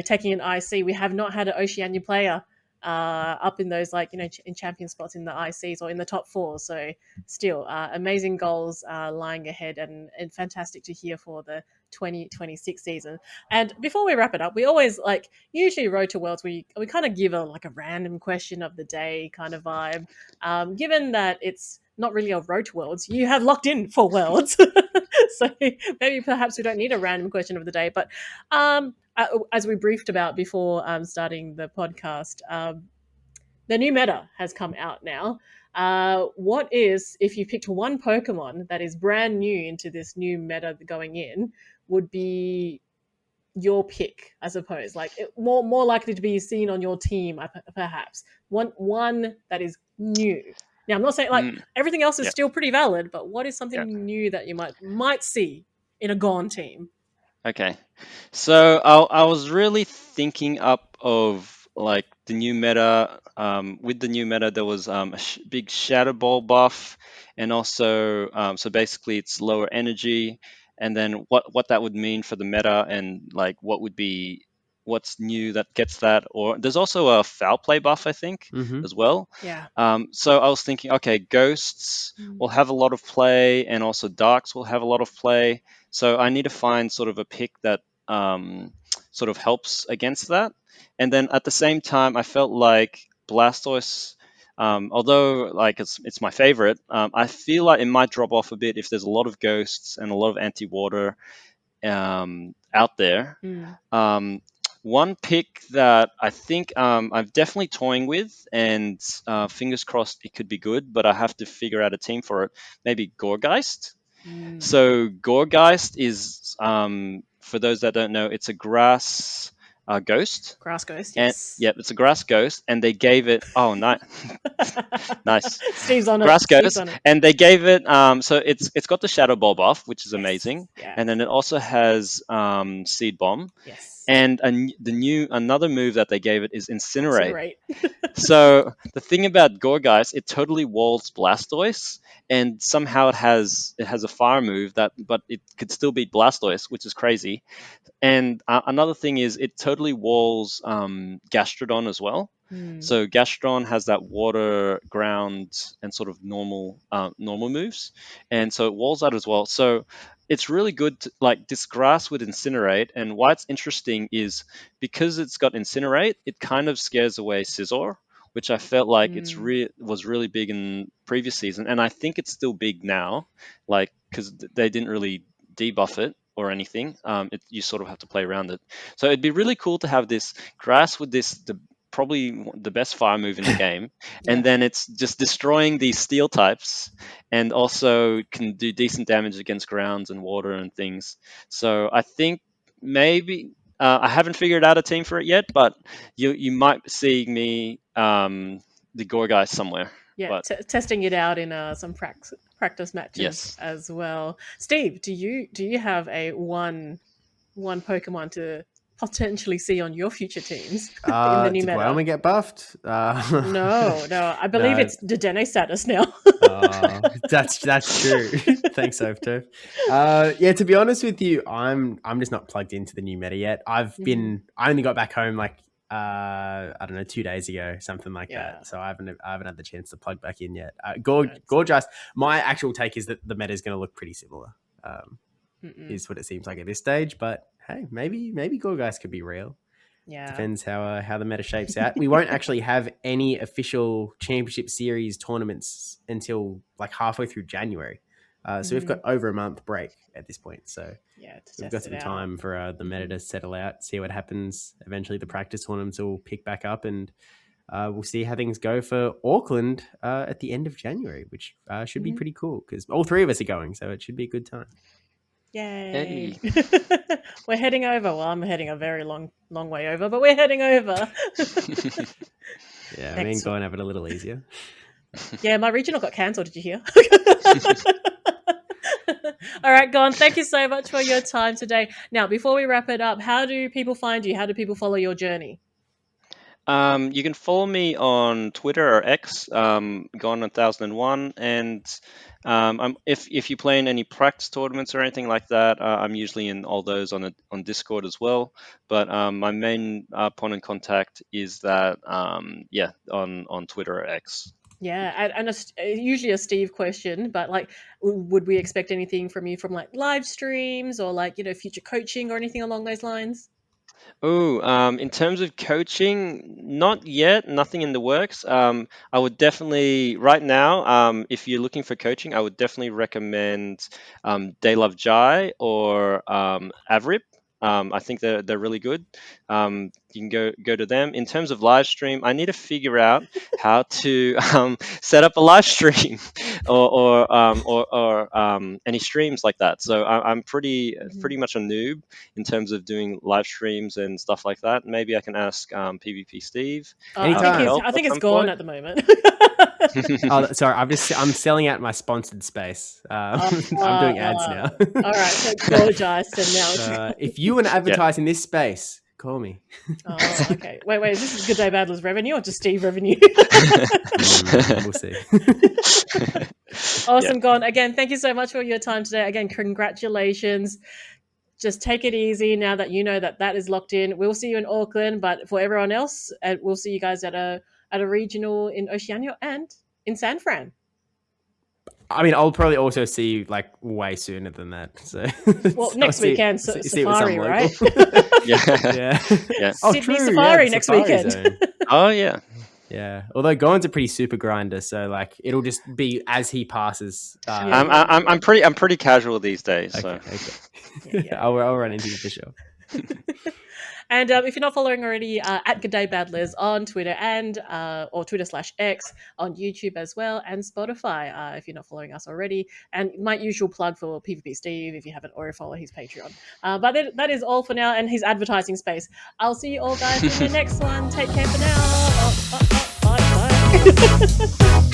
taking an IC. We have not had an Oceania player up in those, like, in champion spots in the ICs or in the top four. So still amazing goals lying ahead, and fantastic to hear for the 2026 season. And before we wrap it up, we always, like, usually Road to Worlds, we kind of give a random question of the day kind of vibe. Given that it's not really a Road to Worlds, you have locked in for Worlds. So maybe perhaps we don't need a random question of the day, but as we briefed about before starting the podcast, the new meta has come out now. What is, if you picked one Pokemon that is brand new into this new meta going in, would be your pick, I suppose? Like more likely to be seen on your team, perhaps. One that is new. Now, I'm not saying like Mm. everything else is Yeah. still pretty valid, but what is Yeah. something new that you might see in a Gone team? Okay. So I was really thinking up of like the new meta. With the new meta, there was a big Shadow Ball buff, and also so basically it's lower energy, and then what that would mean for the meta, and like what's new that gets that. Or there's also a foul play buff, I think, Mm-hmm. as well. Yeah. So I was thinking, okay, ghosts will have a lot of play, and also darks will have a lot of play. So I need to find sort of a pick that sort of helps against that. And then at the same time, I felt like Blastoise, although like it's my favorite, I feel like it might drop off a bit if there's a lot of ghosts and a lot of anti-water out there. Mm. One pick that I think I'm definitely toying with, and fingers crossed it could be good, but I have to figure out a team for it. Maybe Gorgeist. Mm. So Gorgeist is, for those that don't know, it's a grass ghost, Grass Ghost, and yes. yeah, it's a grass ghost, and they gave it. Oh, nice, nice Steve's on it. grass Steve's ghost, on it. and they gave it. So it's got the Shadow Ball buff, which is Yes. amazing, Yeah. and then it also has Seed Bomb, Yes. and another move that they gave it is Incinerate. Incinerate. So the thing about Gorgeist, it totally walls Blastoise, and somehow it has a fire move but it could still beat Blastoise, which is crazy. And another thing is it totally walls Gastrodon as well. Mm. So Gastrodon has that water, ground, and sort of normal moves, and so it walls that as well. So it's really good to, like, this grass with Incinerate. And why it's interesting is because it's got Incinerate, it kind of scares away Scizor, which I felt like Mm. was really big in previous season, and I think it's still big now, like because they didn't really debuff it or anything. You sort of have to play around it. So it'd be really cool to have this grass with probably the best fire move in the game, Yeah. and then it's just destroying these steel types, and also can do decent damage against grounds and water and things. So I think maybe I haven't figured out a team for it yet, but you might see me the Gore guy somewhere. Yeah. But Testing it out in some practice matches yes. as well. Steve, do you have a one Pokemon to potentially see on your future teams in the new Did meta? Wyoming get buffed? No, I believe No. it's Dedenne status now. That's true. Thanks, Ovto. Yeah, to be honest with you, I'm just not plugged into the new meta yet. Mhm. I only got back home like I don't know, 2 days ago, something like Yeah. that. So I haven't had the chance to plug back in yet. Right. Gorgeous. My actual take is that the meta is going to look pretty similar. Mm-mm. Is what it seems like at this stage. But hey, maybe Gorgeous could be real. Yeah. Depends how the meta shapes out. We won't actually have any official championship series tournaments until like halfway through January. So we've got over a month break at this point. So Yeah, to we've test got it some out. time for the meta to settle out, see what happens. Eventually, the practice tournaments will pick back up, and we'll see how things go for Auckland at the end of January, which should be pretty cool because all three of us are going, so it should be a good time. Yay. Hey. We're heading over. Well, I'm heading a very long way over, but we're heading over. Yeah, I mean, Excellent. go and have it a little easier. Yeah, my regional got cancelled. Did you hear? All right, G0ne, thank you so much for your time today. Now, before we wrap it up, how do people find you? How do people follow your journey? You can follow me on Twitter or X, g0ne1001, and if you play in any practice tournaments or anything like that, I'm usually in all those on Discord as well. But my main point of contact is that on Twitter or X. Yeah, and usually a Steve question, but like, would we expect anything from you from like live streams or like future coaching or anything along those lines? Oh, in terms of coaching, not yet, nothing in the works. I would definitely, right now, if you're looking for coaching, I would definitely recommend They Love Jai or Avrip. I think they're really good. You can go to them. In terms of live stream, I need to figure out how to set up a live stream or any streams like that. So I'm pretty much a noob in terms of doing live streams and stuff like that. Maybe I can ask PvPSteve Anytime. for help I at think it's some gone point. at the moment. Oh, sorry, I'm selling out my sponsored space. I'm doing ads now. All right, so gorgeous, and now If you want to advertise in this space, call me. Oh, okay. Wait, is this Good Day Battlers revenue or just Steve revenue? We'll see. Awesome, G0ne. Again, thank you so much for your time today. Again, congratulations. Just take it easy now that you know that is locked in. We'll see you in Auckland, but for everyone else, we'll see you guys at a regional in Oceania and in San Fran. I mean, I'll probably also see you like way sooner than that. So, well, next weekend, Safari, right? yeah. Oh, Sydney true, Safari next weekend. Zone. Oh yeah. Yeah, although G0ne's a pretty super grinder, so like it'll just be as he passes. I'm pretty casual these days. Okay, so. Okay. Yeah. I'll run into you for sure. And if you're not following already, at Good Day Battlers on Twitter and or Twitter/X, on YouTube as well, and Spotify if you're not following us already. And my usual plug for PvPSteve if you haven't already followed his Patreon. But that is all for now, and his advertising space. I'll see you all guys in the next one. Take care for now. Bye.